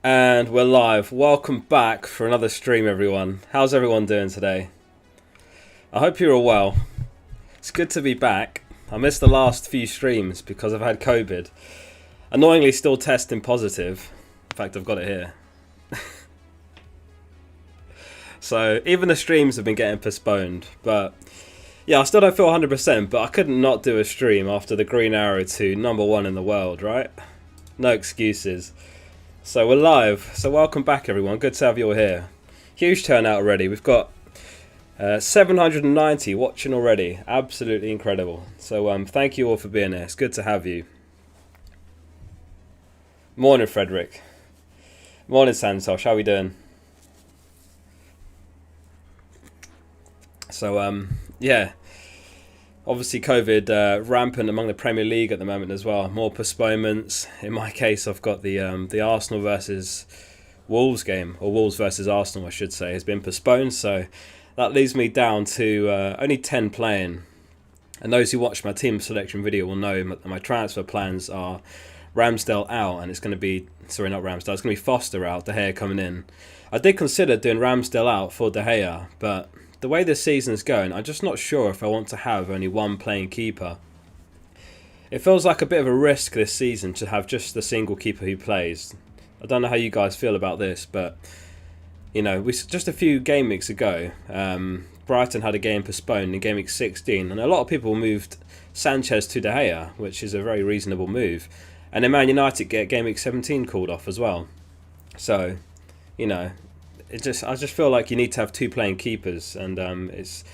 And we're live. Welcome back for another stream, everyone. How's everyone doing today? I hope you're all well. It's good to be back. I missed the last few streams because I've had COVID. Annoyingly still testing positive. In fact, I've got it here. So even the streams have been getting postponed. But yeah, I still don't feel 100%, but I couldn't not do a stream after the Green Arrow to #1 in the world, right? No excuses. So we're live. So welcome back, everyone. Good to have you all here. Huge turnout already. We've got 790 watching already. Absolutely incredible. So thank you all for being here. It's good to have you. Morning, Frederick. Morning, Santosh. How are we doing? So yeah. Obviously, COVID rampant among the Premier League at the moment as well. More postponements. In my case, I've got the Arsenal versus Wolves game, or Wolves versus Arsenal, I should say, has been postponed. So that leaves me down to only 10 playing. And those who watch my team selection video will know that my transfer plans are Ramsdale out, and it's going to be, sorry, not Ramsdale, it's going to be Foster out, De Gea coming in. I did consider doing Ramsdale out for De Gea, but the way this season's going, I'm just not sure if I want to have only one playing keeper. It feels like a bit of a risk this season to have just the single keeper who plays. I don't know how you guys feel about this, but you know, just a few game weeks ago, Brighton had a game postponed in Gameweek 16, and a lot of people moved Sanchez to De Gea, which is a very reasonable move. And then Man United get Gameweek 17 called off as well. So, you know, I just feel like you need to have two playing keepers, and it's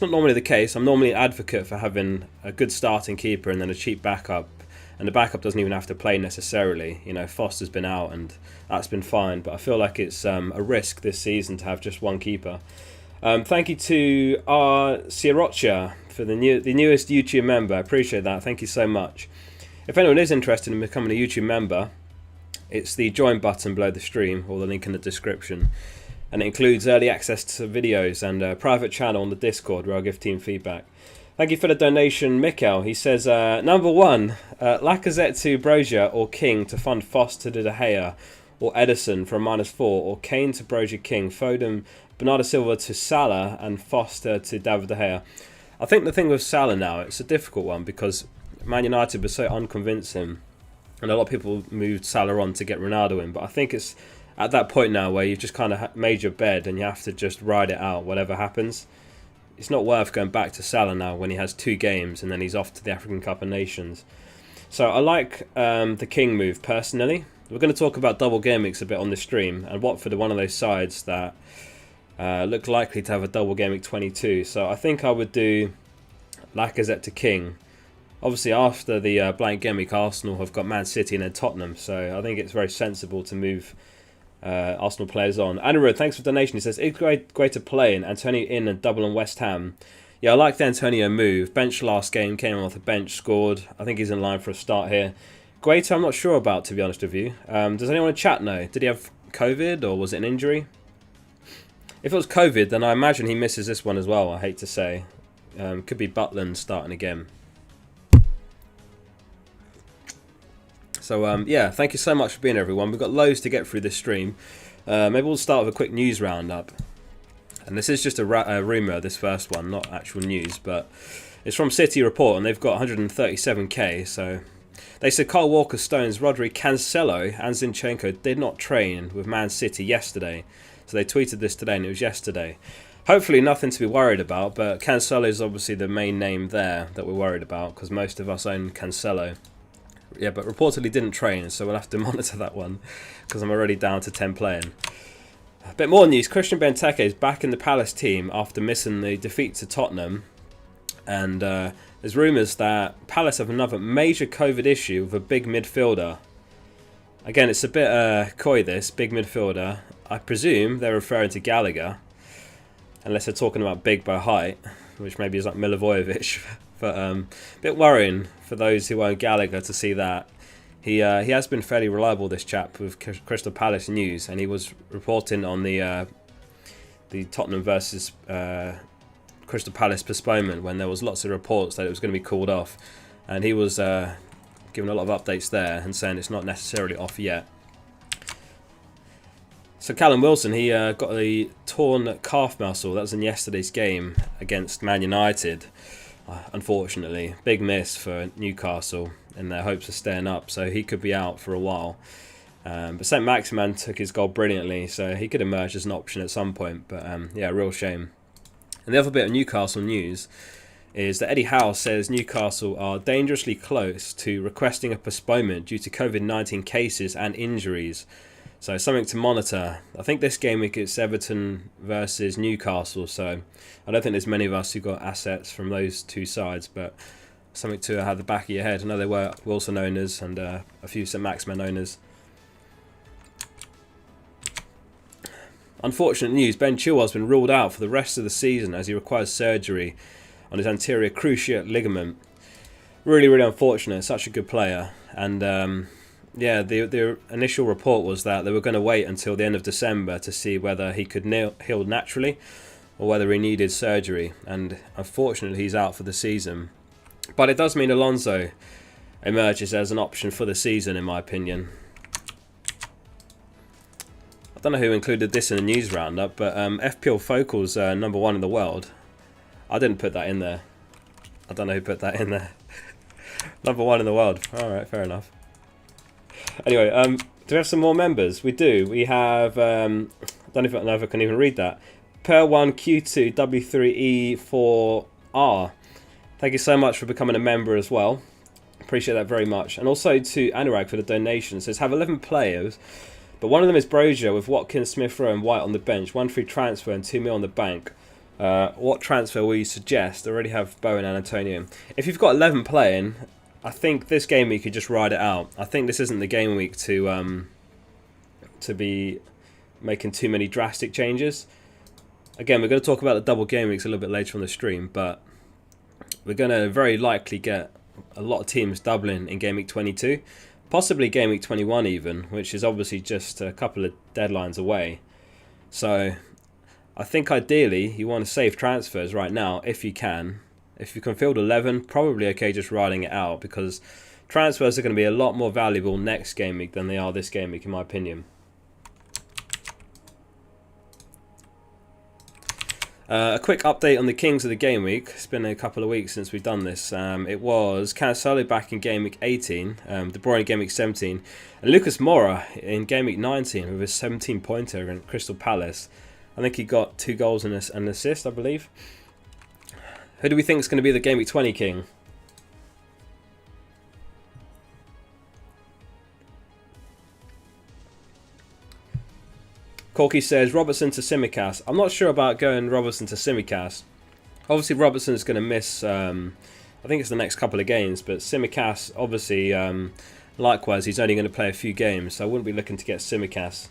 not normally the case. I'm normally an advocate for having a good starting keeper and then a cheap backup, and the backup doesn't even have to play necessarily. You know, Foster's been out and that's been fine, but I feel like it's a risk this season to have just one keeper. Thank you to our Sriracha for the newest YouTube member. I appreciate that. Thank you so much. If anyone is interested in becoming a YouTube member, it's the join button below the stream or the link in the description. And it includes early access to videos and a private channel on the Discord where I'll give team feedback. Thank you for the donation, Mikkel. He says, #1, Lacazette to Brozier or King to fund Foster to De Gea, or Edison for a -4, or Kane to Brozier King, Foden, Bernardo Silva to Salah, and Foster to David De Gea. I think the thing with Salah now, it's a difficult one because Man United was so unconvincing, and a lot of people moved Salah on to get Ronaldo in, but I think it's at that point now where you've just kind of made your bed and you have to just ride it out, whatever happens. It's not worth going back to Salah now when he has 2 games and then he's off to the African Cup of Nations. So I like the King move personally. We're going to talk about double game weeks a bit on the stream, and Watford are one of those sides that look likely to have a double game week 22. So I think I would do Lacazette to King. Obviously, after the blank game week, Arsenal have got Man City and then Tottenham, so I think it's very sensible to move Arsenal players on. Anirudh, thanks for the donation. He says, it's great to play in Antonio in and double on West Ham. Yeah, I like the Antonio move. Bench last game, came off the bench, scored. I think he's in line for a start here. Guaita, I'm not sure about, to be honest with you. Does anyone in chat know? Did he have COVID or was it an injury? If it was COVID, then I imagine he misses this one as well, I hate to say. Could be Butland starting again. So yeah, thank you so much for being here, everyone. We've got loads to get through this stream. Maybe we'll start with a quick news roundup. And this is just a rumour, this first one, not actual news, but it's from City Report, and they've got 137k. So they said Kyle Walker, Stones, Rodri, Cancelo and Zinchenko did not train with Man City yesterday. So they tweeted this today, and it was yesterday. Hopefully nothing to be worried about, but Cancelo is obviously the main name there that we're worried about, because most of us own Cancelo. Yeah, but reportedly didn't train, so we'll have to monitor that one, because I'm already down to 10 playing. A bit more news. Christian Benteke is back in the Palace team after missing the defeat to Tottenham. And there's rumours that Palace have another major COVID issue with a big midfielder. Again, it's a bit coy, this, big midfielder. I presume they're referring to Gallagher, unless they're talking about big by height, which maybe is like Milivojevic. But a bit worrying for those who own Gallagher to see that. He has been fairly reliable, this chap, with Crystal Palace news, and he was reporting on the Tottenham versus Crystal Palace postponement when there was lots of reports that it was going to be called off, and he was giving a lot of updates there and saying it's not necessarily off yet. So Callum Wilson, he got a torn calf muscle. That was in yesterday's game against Man United. Unfortunately, big miss for Newcastle in their hopes of staying up. So he could be out for a while. But St. Maximan took his goal brilliantly, so he could emerge as an option at some point. But yeah, real shame. And the other bit of Newcastle news is that Eddie Howe says Newcastle are dangerously close to requesting a postponement due to COVID-19 cases and injuries. So something to monitor. I think this game week it's Everton versus Newcastle, so I don't think there's many of us who got assets from those two sides, but something to have the back of your head. I know there were Wilson owners and a few St. Maximin owners. Unfortunate news, Ben Chilwell's been ruled out for the rest of the season as he requires surgery on his anterior cruciate ligament. Really, really unfortunate. Such a good player. And yeah, the initial report was that they were going to wait until the end of December to see whether he could heal naturally or whether he needed surgery. And unfortunately, he's out for the season. But it does mean Alonso emerges as an option for the season, in my opinion. I don't know who included this in the news roundup, but fplfocal's #1 in the world. I didn't put that in there. I don't know who put that in there. #1 in the world. Alright, fair enough. Anyway, do we have some more members? We do. We have, I don't know if I can even read that. Per1Q2W3E4R. Thank you so much for becoming a member as well. Appreciate that very much. And also to Anurag for the donation. It says, have 11 players, but one of them is Brozier with Watkins, Smith Rowe and White on the bench. 1 free transfer and 2 mil on the bank. What transfer will you suggest? I already have Bowen and Antonio. If you've got 11 playing, I think this game week you could just ride it out. I think this isn't the game week to be making too many drastic changes. Again, we're going to talk about the double game weeks a little bit later on the stream, but we're going to very likely get a lot of teams doubling in game week 22, possibly game week 21 even, which is obviously just a couple of deadlines away. So I think ideally you want to save transfers right now if you can. If you can field 11, probably okay just riding it out, because transfers are going to be a lot more valuable next game week than they are this game week, in my opinion. A quick update on the Kings of the game week. It's been a couple of weeks since we've done this. It was Cancelo back in game week 18, De Bruyne in game week 17, and Lucas Moura in game week 19 with his 17-pointer against Crystal Palace. I think he got 2 goals and an assist, I believe. Who do we think is going to be the Game Week 20 king? Corky says Robertson to Tsimikas. I'm not sure about going Robertson to Tsimikas. Obviously, Robertson is going to miss, I think it's the next couple of games, but Tsimikas, obviously, likewise, he's only going to play a few games, so I wouldn't be looking to get Tsimikas.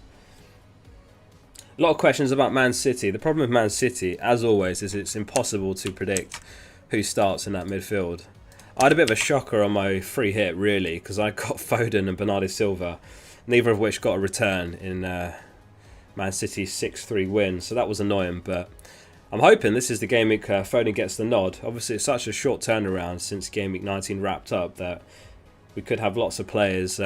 A lot of questions about Man City. The problem with Man City, as always, is it's impossible to predict who starts in that midfield. I had a bit of a shocker on my free hit, really, because I got Foden and Bernardo Silva, neither of which got a return in Man City's 6-3 win, so that was annoying, but I'm hoping this is the game week Foden gets the nod. Obviously, it's such a short turnaround since game week 19 wrapped up that we could have lots of players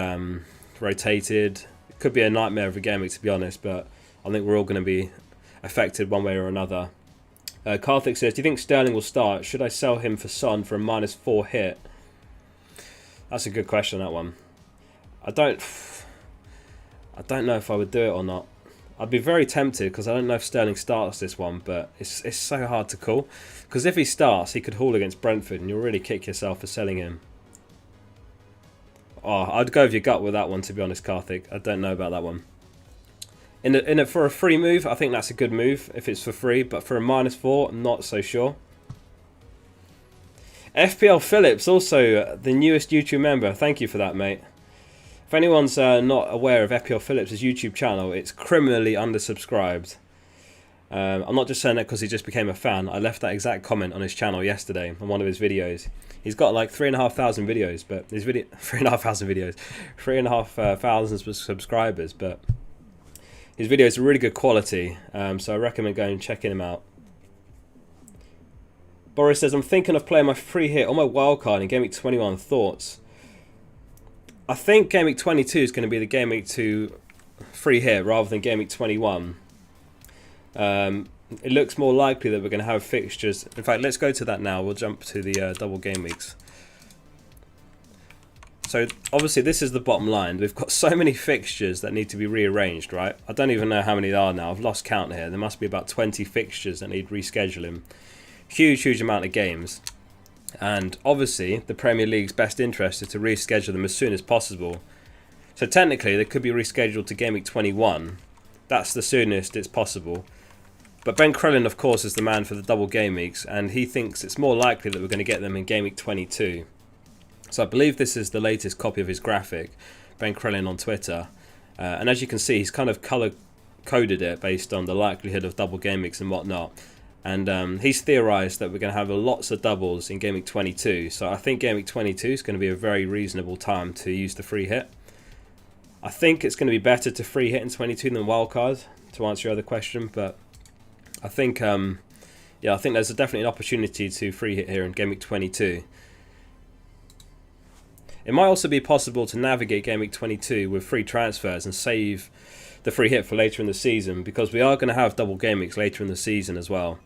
rotated. It could be a nightmare of a game week, to be honest, but I think we're all going to be affected one way or another. Karthik says, do you think Sterling will start? Should I sell him for Son for a -4 hit? That's a good question, that one. I don't know if I would do it or not. I'd be very tempted because I don't know if Sterling starts this one, but it's so hard to call. Because if he starts, he could haul against Brentford and you'll really kick yourself for selling him. Oh, I'd go with your gut with that one, to be honest, Karthik. I don't know about that one. For a free move, I think that's a good move if it's for free, but for a -4, I'm not so sure. FPL Phillips, also the newest YouTube member. Thank you for that, mate. If anyone's not aware of FPL Phillips' YouTube channel, it's criminally undersubscribed. I'm not just saying that because he just became a fan. I left that exact comment on his channel yesterday on one of his videos. He's got like 3,500 videos, but his video 3,500 videos, 3,500 subscribers, but his videos are really good quality, so I recommend going and checking him out. Boris says, I'm thinking of playing my free hit on my wildcard in Game Week 21. Thoughts? I think Game Week 22 is going to be the game week to free hit rather than Gameweek 21, it looks more likely that we're going to have fixtures. In fact, let's go to that now. We'll jump to the double game weeks. So obviously this is the bottom line. We've got so many fixtures that need to be rearranged, right? I don't even know how many there are now. I've lost count here. There must be about 20 fixtures that need rescheduling. Huge amount of games. And obviously the Premier League's best interest is to reschedule them as soon as possible. So technically they could be rescheduled to Gameweek 21. That's the soonest it's possible. But Ben Crellin, of course, is the man for the double game weeks, and he thinks it's more likely that we're going to get them in Gameweek 22. So I believe this is the latest copy of his graphic, Ben Crellin on Twitter. And as you can see, he's kind of colour-coded it based on the likelihood of double game weeks and whatnot. And he's theorised that we're going to have lots of doubles in Gameweek 22. So I think Gameweek 22 is going to be a very reasonable time to use the free hit. I think it's going to be better to free hit in 22 than wildcard, to answer your other question. But I think, I think there's definitely an opportunity to free hit here in Gameweek 22. It might also be possible to navigate Gameweek 22 with free transfers and save the free hit for later in the season, because we are going to have double game weeks later in the season as well.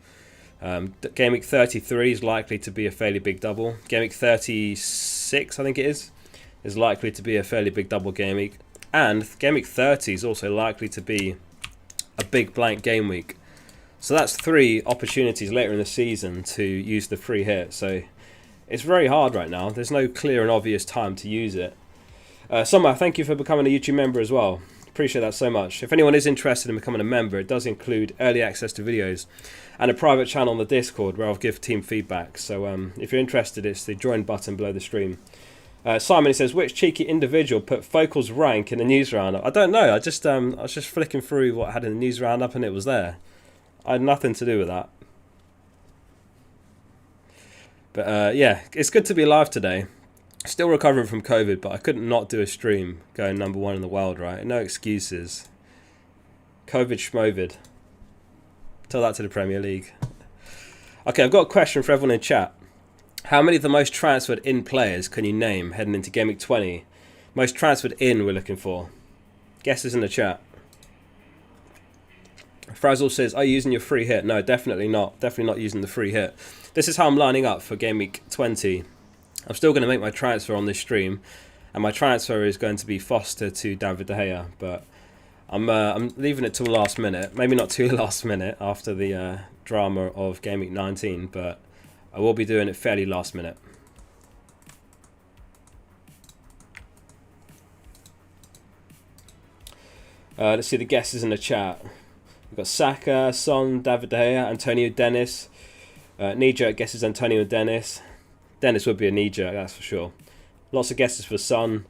Gameweek 33 is likely to be a fairly big double. Gameweek 36, I think it is likely to be a fairly big double game week. And Gameweek 30 is also likely to be a big blank game week. So that's 3 opportunities later in the season to use the free hit. So it's very hard right now. There's no clear and obvious time to use it. Summer, thank you for becoming a YouTube member as well. Appreciate that so much. If anyone is interested in becoming a member, it does include early access to videos and a private channel on the Discord where I'll give team feedback. So if you're interested, it's the join button below the stream. Simon says, which cheeky individual put Focal's rank in the news roundup? I don't know. I was just flicking through what I had in the news roundup and it was there. I had nothing to do with that. But yeah, it's good to be live today. Still recovering from COVID, but I couldn't not do a stream going #1 in the world, right? No excuses. COVID schmovid. Tell that to the Premier League. Okay, I've got a question for everyone in chat. How many of the most transferred in players can you name heading into Gameweek 20? Most transferred in we're looking for. Guesses in the chat. Frazzle says, are you using your free hit? No, definitely not. Definitely not using the free hit. This is how I'm lining up for Gameweek 20. I'm still going to make my transfer on this stream, and my transfer is going to be Foster to David De Gea, but I'm leaving it till last minute. Maybe not too last minute after the drama of Gameweek 19, but I will be doing it fairly last minute. Let's see the guesses in the chat. We've got Saka, Son, David De Gea, Antonio Dennis. Knee-jerk guesses Antonio Dennis. Dennis would be a knee-jerk, that's for sure. Lots of guesses for Son.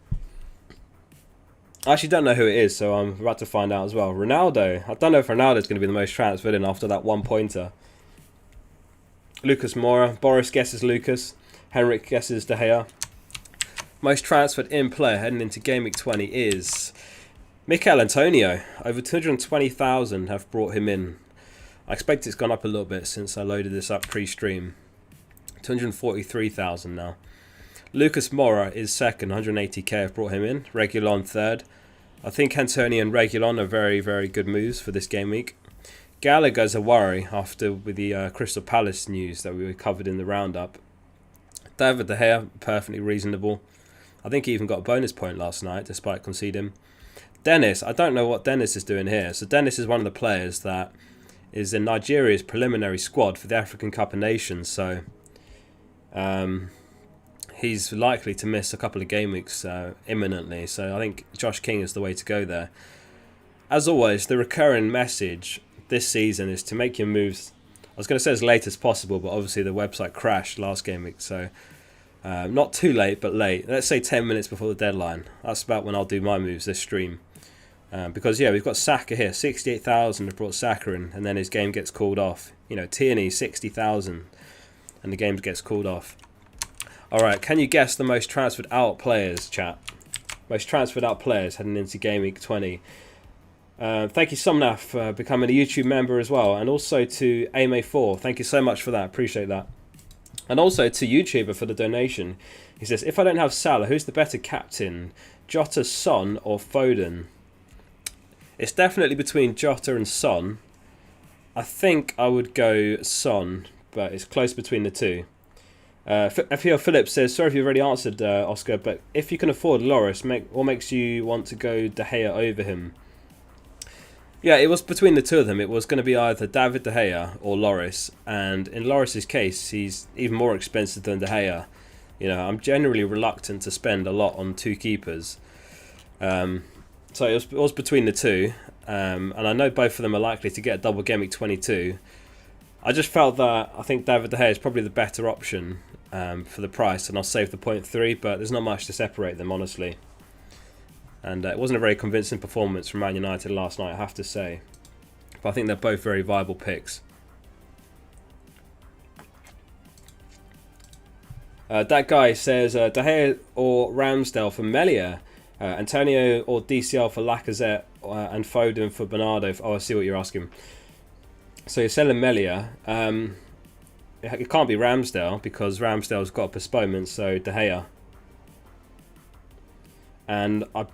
I actually don't know who it is, so I'm about to find out as well. Ronaldo. I don't know if Ronaldo's going to be the most transferred in after that 1-pointer. Lucas Moura. Boris guesses Lucas. Henrik guesses De Gea. Most transferred in player heading into Gameweek 20 is Mikel Antonio. Over 220,000 have brought him in. I expect it's gone up a little bit since I loaded this up pre-stream. 243,000 now. Lucas Moura is second, 180k have brought him in. Reguilon third. I think Antonio and Reguilon are very good moves for this game week. Gallagher's a worry after with the Crystal Palace news that we covered in the roundup. David De Gea, perfectly reasonable. I think he even got a bonus point last night despite conceding. Dennis, I don't know what Dennis is doing here. So Dennis is one of the players that is in Nigeria's preliminary squad for the African Cup of Nations. So he's likely to miss a couple of game weeks imminently. So I think Josh King is the way to go there. As always, the recurring message this season is to make your moves, I was going to say as late as possible, but obviously the website crashed last game week. So not too late, but late. Let's say 10 minutes before the deadline. That's about when I'll do my moves this stream. Because, yeah, we've got Saka here. 68,000 have brought Saka in, and then his game gets called off. You know, Tierney, 60,000, and the game gets called off. All right, can you guess the most transferred out players, chat? Most transferred out players heading into Game Week 20. Thank you, Somnath, for becoming a YouTube member as well, and also to AMA4. Thank you so much for that. Appreciate that. And also to YouTuber for the donation. He says, if I don't have Salah, who's the better captain? Jota, Son, or Foden? It's definitely between Jota and Son. I think I would go Son, but it's close between the two. FPL Phillips says, sorry if you've already answered, Oscar, but if you can afford Loris, what makes you want to go De Gea over him? Yeah, it was between the two of them. It was going to be either David De Gea or Loris, and in Loris's case, he's even more expensive than De Gea. You know, I'm generally reluctant to spend a lot on two keepers. So it was between the two, and I know both of them are likely to get a double Gameweek 22. I just felt that I think David De Gea is probably the better option for the price, and I'll save the 0.3, but there's not much to separate them, honestly. And it wasn't a very convincing performance from Man United last night, I have to say. But I think they're both very viable picks. That guy says, De Gea or Ramsdale for Melia. Antonio or DCL for Lacazette and Foden for Bernardo. Oh, I see what you're asking. So you're selling Melia. It can't be Ramsdale because Ramsdale's got a postponement, so De Gea. And I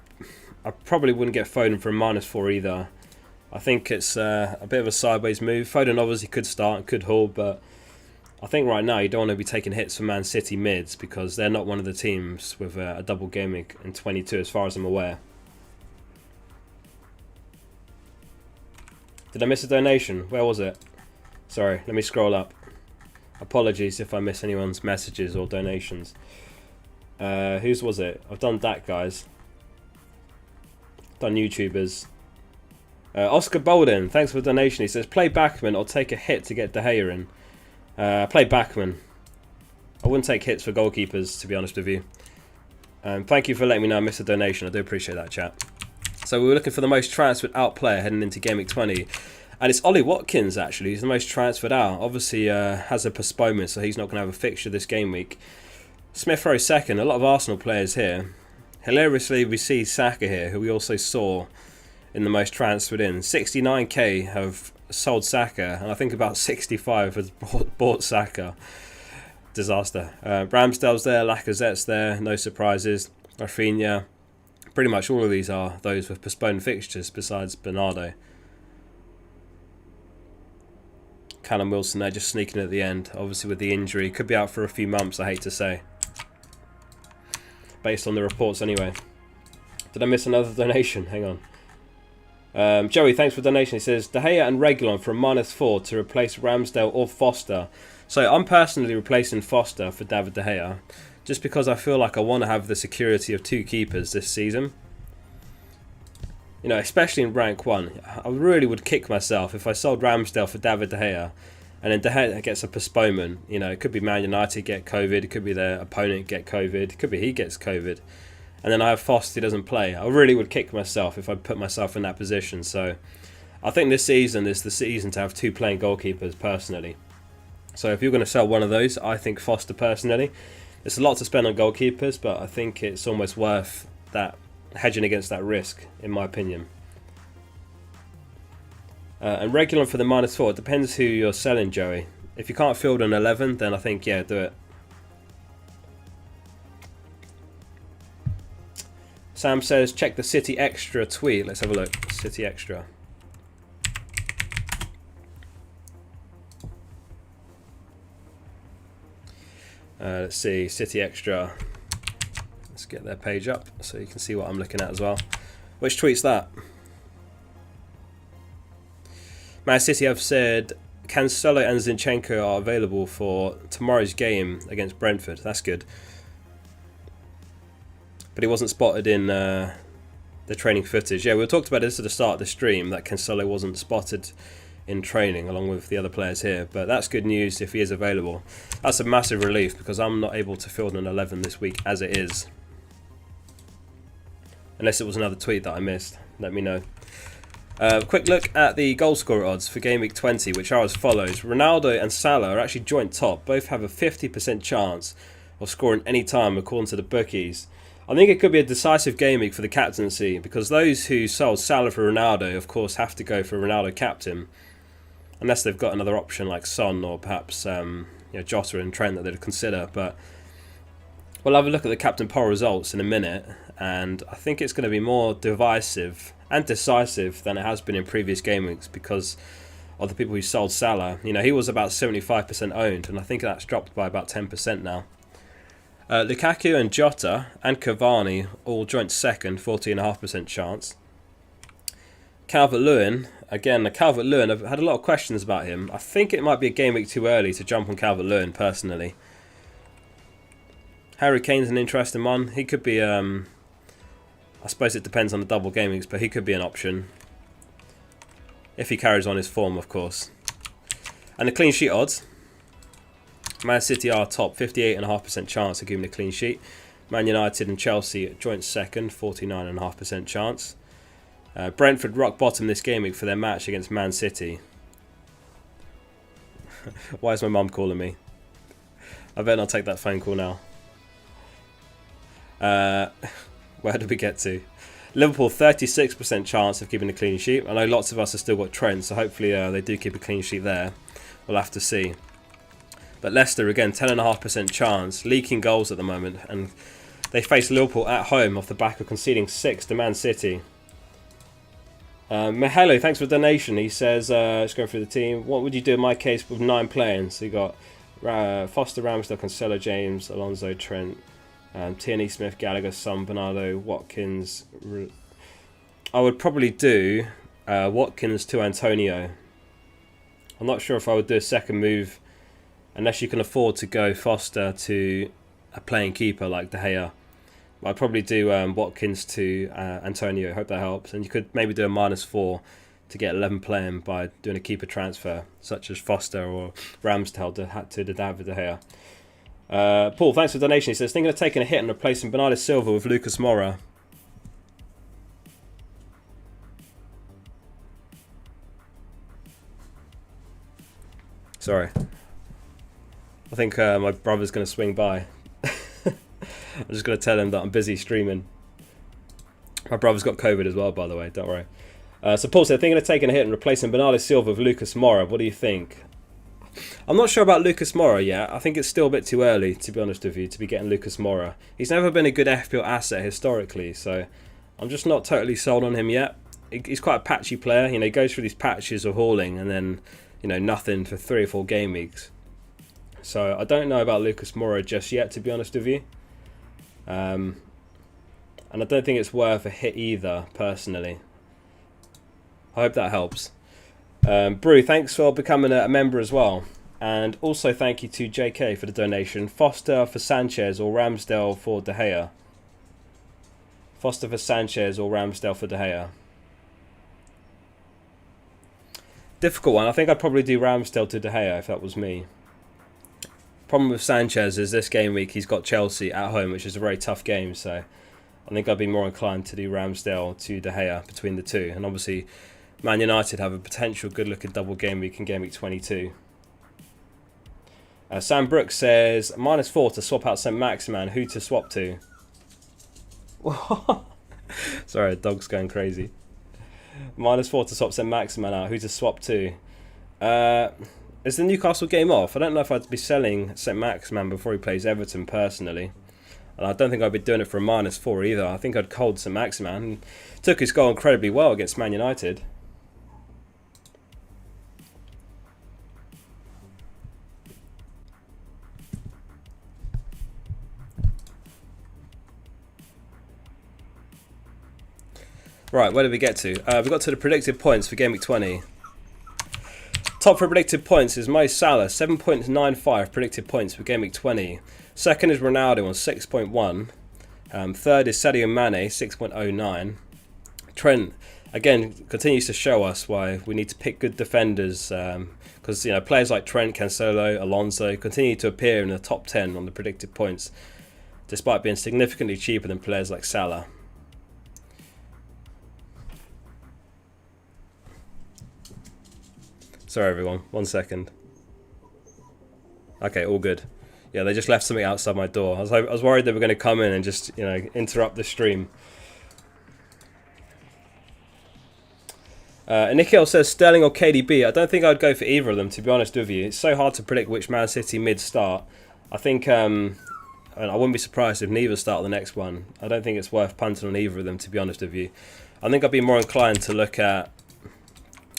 probably wouldn't get Foden for a -4 either. I think it's a bit of a sideways move. Foden obviously could start and could haul, but I think right now you don't want to be taking hits from Man City mids because they're not one of the teams with a double game week in 22 as far as I'm aware. Did I miss a donation? Where was it? Sorry, let me scroll up. Apologies if I miss anyone's messages or donations. Whose was it? I've done that, guys. Done YouTubers. Oscar Bolden, thanks for the donation. He says, play Backman or take a hit to get De Gea in. Play Backman. I wouldn't take hits for goalkeepers, to be honest with you. Thank you for letting me know I missed a donation. I do appreciate that, chat. So we were looking for the most transferred out player heading into Gameweek 20. And it's Ollie Watkins, actually. He's the most transferred out. Obviously, has a postponement, so he's not going to have a fixture this game week. Smith Rowe second. A lot of Arsenal players here. Hilariously, we see Saka here, who we also saw in the most transferred in. 69k have sold Saka, and I think about 65 has bought Saka. Disaster. Ramsdale's there, Lacazette's there, no surprises. Rafinha. Pretty much all of these are those with postponed fixtures besides Bernardo. Callum Wilson there just sneaking at the end, obviously with the injury. Could be out for a few months, I hate to say. Based on the reports anyway. Did I miss another donation? Hang on. Joey, thanks for the donation. He says, De Gea and Reguilon for a -4 to replace Ramsdale or Foster. So I'm personally replacing Foster for David De Gea, just because I feel like I want to have the security of two keepers this season. You know, especially in rank 1. I really would kick myself if I sold Ramsdale for David De Gea, and then De Gea gets a postponement. You know, it could be Man United get COVID, it could be their opponent get COVID, it could be he gets COVID. And then I have Foster who doesn't play. I really would kick myself if I put myself in that position. So I think this season is the season to have two playing goalkeepers personally. So if you're going to sell one of those, I think Foster personally. It's a lot to spend on goalkeepers, but I think it's almost worth that hedging against that risk, in my opinion. And Reguilon for the -4. It depends who you're selling, Joey. If you can't field an 11, then I think, yeah, do it. Sam says, check the City Extra tweet. Let's have a look. City Extra. Let's see. City Extra. Let's get their page up so you can see what I'm looking at as well. Which tweet's that? Man City have said Cancelo and Zinchenko are available for tomorrow's game against Brentford. That's good. But he wasn't spotted in the training footage. Yeah, we talked about this at the start of the stream, that Cancelo wasn't spotted in training along with the other players here. But that's good news if he is available. That's a massive relief because I'm not able to field an 11 this week as it is. Unless it was another tweet that I missed. Let me know. Quick look at the Goalscorer Odds for Gameweek 20, which are as follows. Ronaldo and Salah are actually joint top. Both have a 50% chance of scoring any time according to the bookies. I think it could be a decisive game week for the captaincy because those who sold Salah for Ronaldo, of course, have to go for Ronaldo captain. Unless they've got another option like Son or perhaps Jota and Trent that they'd consider. But we'll have a look at the Captain Poll results in a minute. and I think it's going to be more divisive and decisive than it has been in previous game weeks because of the people who sold Salah. You know, he was about 75% owned, and I think that's dropped by about 10% now. Lukaku and Jota and Cavani all joint second, 40.5% chance. Calvert-Lewin, again, Calvert-Lewin, I've had a lot of questions about him. I think it might be a game week too early to jump on Calvert-Lewin, personally. Harry Kane's an interesting one. He could be, I suppose it depends on the double game weeks, but he could be an option. If he carries on his form, of course. And the clean sheet odds. Man City are top, 58.5% chance of giving a clean sheet. Man United and Chelsea joint second, 49.5% chance. Brentford rock bottom this game week for their match against Man City. Why is my mum calling me? I better not take that phone call now. Where did we get to? Liverpool 36% chance of keeping a clean sheet. I know lots of us have still got Trent, so hopefully they do keep a clean sheet there. We'll have to see. But Leicester, again, 10.5% chance, leaking goals at the moment, and they face Liverpool at home off the back of conceding 6 to Man City. Mahalo, thanks for the donation. He says, let's go through the team. What would you do in my case with 9 players? So you got Foster, Ramsdale, Cancelo, James, Alonso, Trent, Tierney, Smith, Gallagher, Son, Bernardo, Watkins. I would probably do Watkins to Antonio. I'm not sure if I would do a second move unless you can afford to go Foster to a playing keeper like De Gea. I'd probably do Watkins to Antonio. Hope that helps. And you could maybe do a -4 to get 11 playing by doing a keeper transfer, such as Foster or Ramsdale to the David De Gea. Paul, thanks for the donation. He says, thinking of taking a hit and replacing Bernardo Silva with Lucas Moura. Sorry. I think my brother's going to swing by. I'm just going to tell him that I'm busy streaming. My brother's got COVID as well, by the way. Don't worry. So Paul said, thinking of taking a hit and replacing Bernardo Silva with Lucas Moura. What do you think? I'm not sure about Lucas Moura yet. I think it's still a bit too early, to be honest with you, to be getting Lucas Moura. He's never been a good FPL asset historically, so I'm just not totally sold on him yet. He's quite a patchy player. You know, he goes through these patches of hauling and then, you know, nothing for 3 or 4 game weeks. So I don't know about Lucas Moura just yet, to be honest with you. And I don't think it's worth a hit either, personally. I hope that helps. Brew, thanks for becoming a member as well. And also thank you to JK for the donation. Foster for Sanchez or Ramsdale for De Gea. Foster for Sanchez or Ramsdale for De Gea. Difficult one. I think I'd probably do Ramsdale to De Gea if that was me. Problem with Sanchez is this game week he's got Chelsea at home, which is a very tough game, so I think I'd be more inclined to do Ramsdale to De Gea between the two. And obviously Man United have a potential good looking double game week in game week 22. Sam Brooks says -4 to swap out St Maximan. Who to swap to? Sorry, the dog's going crazy. -4 to swap St Maximan out. Who to swap to? Is the Newcastle game off? I don't know if I'd be selling St Maximan before he plays Everton personally. And I don't think I'd be doing it for a -4 either. I think I'd hold St Maximan. Took his goal incredibly well against Man United. Right, where did we get to? We got to the predicted points for Game Week 20. Top for predicted points is Mo Salah, 7.95 predicted points for Game Week 20. Second is Ronaldo on 6.1. Third is Sadio Mane, 6.09. Trent, again, continues to show us why we need to pick good defenders. Because you know players like Trent, Cancelo, Alonso continue to appear in the top 10 on the predicted points, despite being significantly cheaper than players like Salah. Sorry everyone, 1 second. Okay, all good. Yeah, they just left something outside my door. I was worried they were going to come in and just, you know, interrupt the stream. Nikhil says Sterling or KDB. I don't think I'd go for either of them, to be honest with you. It's so hard to predict which Man City mid start. I think and I wouldn't be surprised if neither start the next one. I don't think it's worth punting on either of them, to be honest with you. I think I'd be more inclined to look at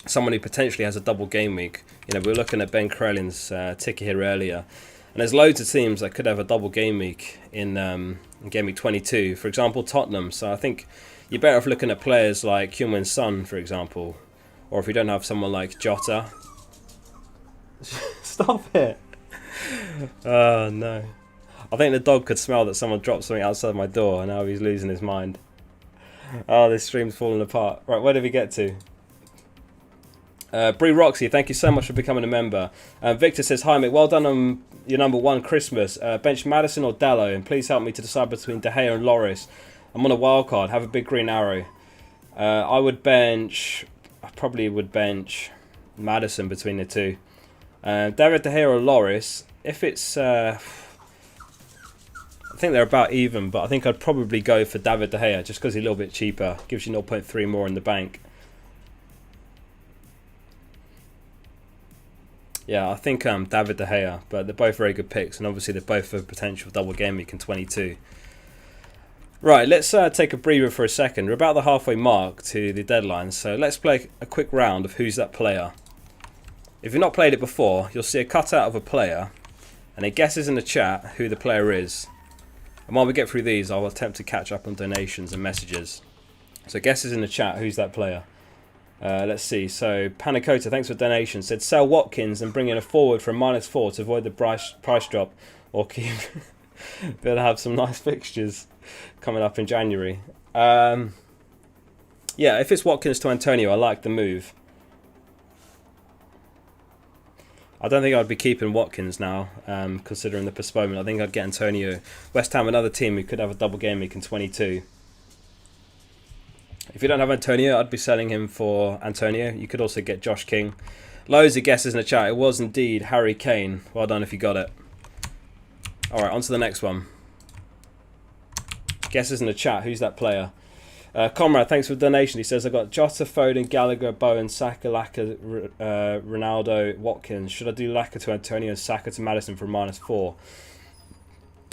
someone who potentially has a double game week. You know, we were looking at Ben Crellin's ticker here earlier, and there's loads of teams that could have a double game week in game week 22. For example, Tottenham. So I think you're better off looking at players like Heung-min Son, for example, or if you don't have someone like Jota. Stop it! Oh no! I think the dog could smell that someone dropped something outside my door, and now he's losing his mind. Oh, this stream's falling apart. Right, where did we get to? Brie Roxy, thank you so much for becoming a member. Victor says, hi mate, well done on your number one Christmas. Bench Maddison or Dallo, and please help me to decide between De Gea and Lloris. I'm on a wild card, have a big green arrow. I probably would bench Maddison between the two. David De Gea or Lloris, if it's... I think they're about even, but I think I'd probably go for David De Gea just because he's a little bit cheaper. Gives you 0.3 more in the bank. Yeah, I think David De Gea, but they're both very good picks, and obviously they're both for potential double game week in 22. Right, let's take a breather for a second. We're about the halfway mark to the deadline, so let's play a quick round of Who's That Player. If you've not played it before, you'll see a cutout of a player, and it guesses in the chat who the player is. And while we get through these, I'll attempt to catch up on donations and messages. So guesses in the chat who's that player. Let's see. So Panacota, thanks for donation, said sell Watkins and bring in a forward for a -4 to avoid the price drop, or keep. Better have some nice fixtures coming up in January. Yeah, if it's Watkins to Antonio, I like the move. I don't think I'd be keeping Watkins now, considering the postponement. I think I'd get Antonio. West Ham, another team who could have a double game week in 22. If you don't have Antonio, I'd be selling him for Antonio. You could also get Josh King. Loads of guesses in the chat. It was indeed Harry Kane. Well done if you got it. Alright, on to the next one. Guesses in the chat. Who's that player? Comrade, thanks for the donation. He says, I got Jota, Foden, Gallagher, Bowen, Saka, Laka, Ronaldo, Watkins. Should I do Laka to Antonio and Saka to Maddison for -4?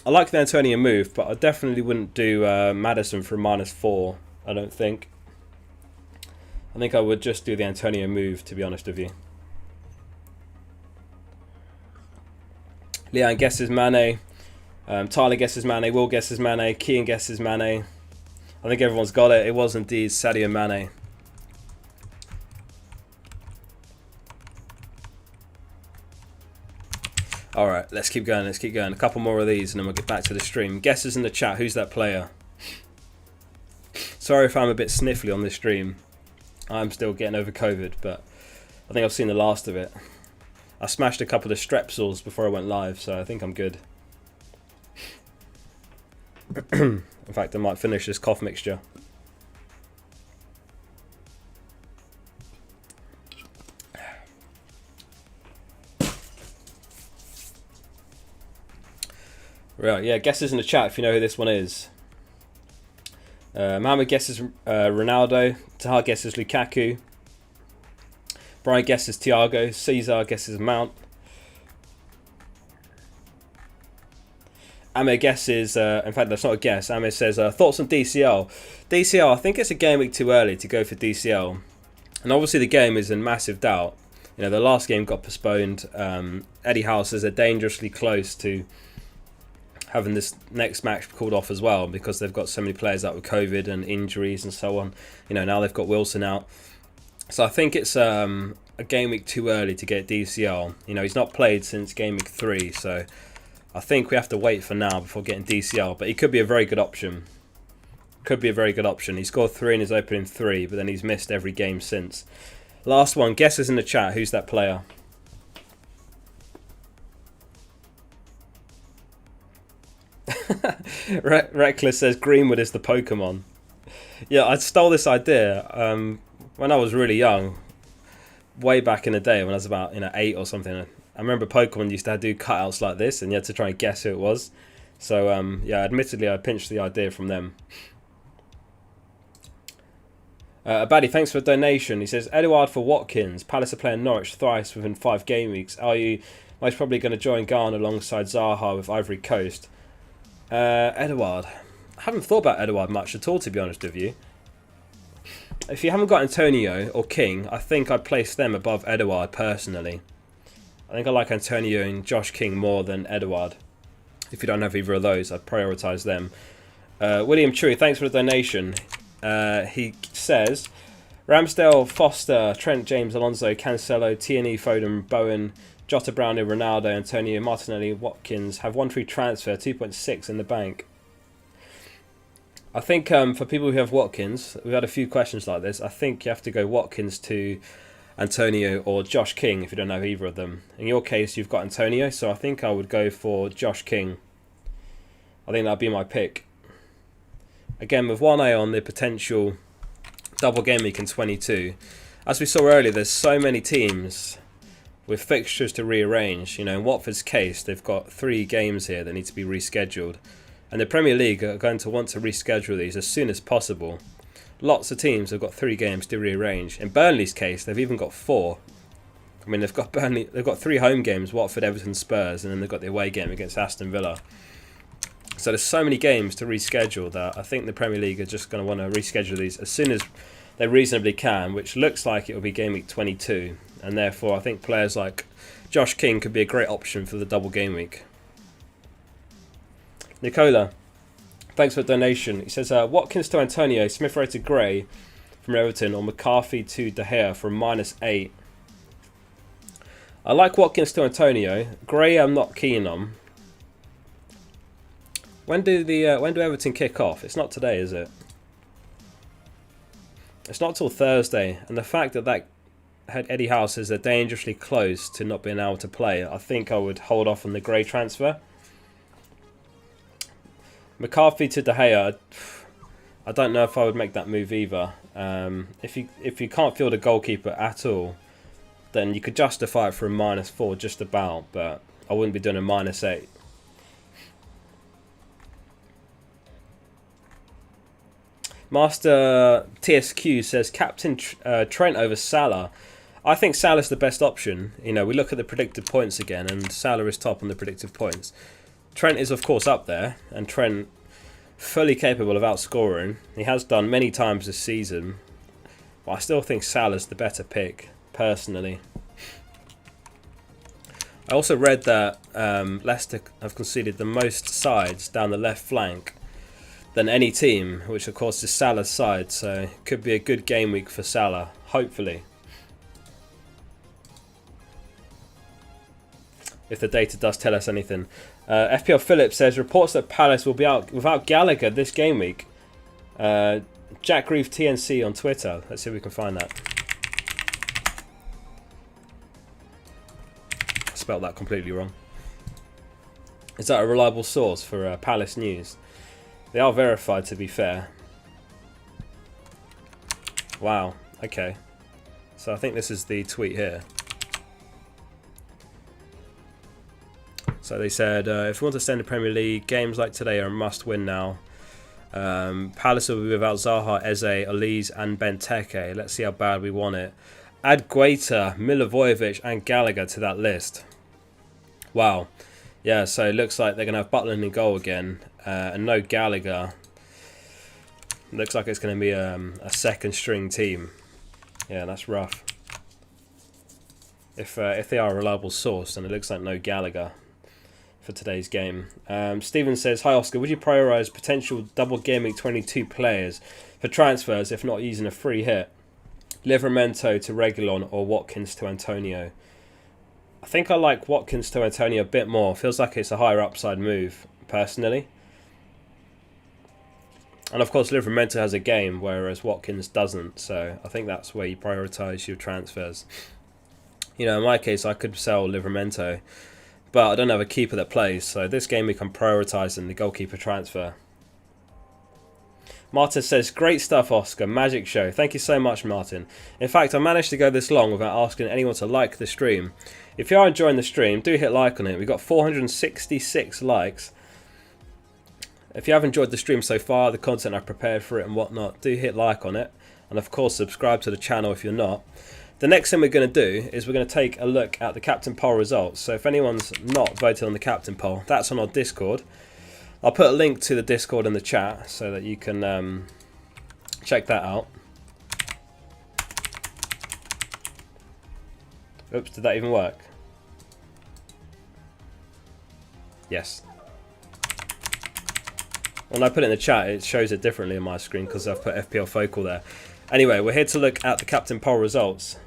I like the Antonio move, but I definitely wouldn't do Maddison for -4. I don't think. I think I would just do the Antonio move, to be honest with you. Leon guesses Mane. Tyler guesses Mane. Will guesses Mane. Kean guesses Mane. I think everyone's got it. It was indeed Sadio Mane. Alright, let's keep going. Let's keep going. A couple more of these and then we'll get back to the stream. Guesses in the chat. Who's that player? Sorry if I'm a bit sniffly on this stream. I'm still getting over COVID, but I think I've seen the last of it. I smashed a couple of strepsils before I went live, so I think I'm good. In fact, I might finish this cough mixture. Right, yeah, guesses in the chat if you know who this one is. Mohamed guesses Ronaldo. Tahar guesses Lukaku. Brian guesses Thiago. Cesar guesses Mount. Ame guesses, in fact that's not a guess, Ame says, thoughts on DCL? DCL, I think it's a game week too early to go for DCL. And obviously the game is in massive doubt. You know, the last game got postponed. Eddie Howe says they're dangerously close to having this next match called off as well, because they've got so many players out with COVID and injuries and so on. You know, now they've got Wilson out. So I think it's a game week too early to get DCL. You know, he's not played since game week 3, so I think we have to wait for now before getting DCL. But he could be a very good option. Could be a very good option. He scored 3 in his opening 3, but then he's missed every game since. Last one, guesses in the chat. Who's that player? Reckless says Greenwood is the Pokemon. Yeah, I stole this idea when I was really young, way back in the day when I was about 8 or something. I remember Pokemon used to do cutouts like this, and you had to try and guess who it was. So yeah, admittedly, I pinched the idea from them. Abadi, thanks for the donation. He says, Eduard for Watkins. Palace are playing Norwich thrice within 5 game weeks. Are you most probably going to join Ghana alongside Zaha with Ivory Coast? Edouard. I haven't thought about Edouard much at all, to be honest with you. If you haven't got Antonio or King, I think I'd place them above Edouard personally. I think I like Antonio and Josh King more than Edouard. If you don't have either of those, I'd prioritise them. William Chewy, thanks for the donation. He says, Ramsdale, Foster, Trent, James, Alonso, Cancelo, Tierney, Foden, Bowen, Jota, Brownie, Ronaldo, Antonio, Martinelli, Watkins have one free transfer, 2.6 in the bank. I think for people who have Watkins, we've had a few questions like this. I think you have to go Watkins to Antonio or Josh King if you don't have either of them. In your case, you've got Antonio, so I think I would go for Josh King. I think that'd be my pick. Again, with one eye on the potential double game week in 22. As we saw earlier, there's so many teams with fixtures to rearrange. You know, in Watford's case, they've got 3 games here that need to be rescheduled. And the Premier League are going to want to reschedule these as soon as possible. Lots of teams have got 3 games to rearrange. In Burnley's case, they've even got 4. I mean, they've got 3 home games, Watford, Everton, Spurs, and then they've got the away game against Aston Villa. So there's so many games to reschedule that I think the Premier League are just going to want to reschedule these as soon as they reasonably can, which looks like it will be Game Week 22. And therefore, I think players like Josh King could be a great option for the double game week. Nicola, thanks for the donation. He says, Watkins to Antonio, Smith Rowe to Gray from Everton, or McCarthy to De Gea from -8. I like Watkins to Antonio. Gray I'm not keen on. When do Everton kick off? It's not today, is it? It's not till Thursday, and the fact that Eddie Howe says they're dangerously close to not being able to play, I think I would hold off on the Gray transfer. McCarthy to De Gea, I don't know if I would make that move either. If you can't field a goalkeeper at all, then you could justify it for a -4 just about, but I wouldn't be doing a -8. Master TSQ says Captain Trent over Salah. I think Salah's the best option. You know, we look at the predicted points again, and Salah is top on the predicted points. Trent is of course up there, and Trent fully capable of outscoring. He has done many times this season, but I still think Salah's the better pick personally. I also read that Leicester have conceded the most sides down the left flank than any team, which of course is Salah's side, so it could be a good game week for Salah, hopefully. If the data does tell us anything. FPL Phillips says, reports that Palace will be out without Gallagher this game week. Jack Grieve TNC on Twitter. Let's see if we can find that. I spelled that completely wrong. Is that a reliable source for Palace news? They are verified, to be fair. Wow, okay. So I think this is the tweet here. So they said, if we want to stay in the Premier League, games like today are a must-win now. Palace will be without Zaha, Eze, Elise and Benteke. Let's see how bad we want it. Add Guaita, Milivojevic and Gallagher to that list. Wow. Yeah, so it looks like they're going to have Butland in goal again. And no Gallagher. Looks like it's going to be a second string team. Yeah, that's rough. If they are a reliable source, then it looks like no Gallagher for today's game. Stephen says, hi Oscar, would you prioritise potential double game week 22 players for transfers if not using a free hit? Livramento to Reguilon or Watkins to Antonio? I think I like Watkins to Antonio a bit more. Feels like it's a higher upside move, personally. And of course Livramento has a game, whereas Watkins doesn't, so I think that's where you prioritise your transfers. You know, in my case, I could sell Livramento, but I don't have a keeper that plays, so this game week I'm prioritising the goalkeeper transfer. Martin says, great stuff Oscar, magic show. Thank you so much Martin. In fact, I managed to go this long without asking anyone to like the stream. If you are enjoying the stream, do hit like on it. We've got 466 likes. If you have enjoyed the stream so far, the content I've prepared for it and whatnot, do hit like on it. And of course subscribe to the channel if you're not. The next thing we're going to do is we're going to take a look at the captain poll results. So if anyone's not voted on the captain poll, that's on our Discord. I'll put a link to the Discord in the chat so that you can check that out. Oops, did that even work? Yes. When I put it in the chat, it shows it differently on my screen because I've put fplfocal there. Anyway, we're here to look at the captain poll results.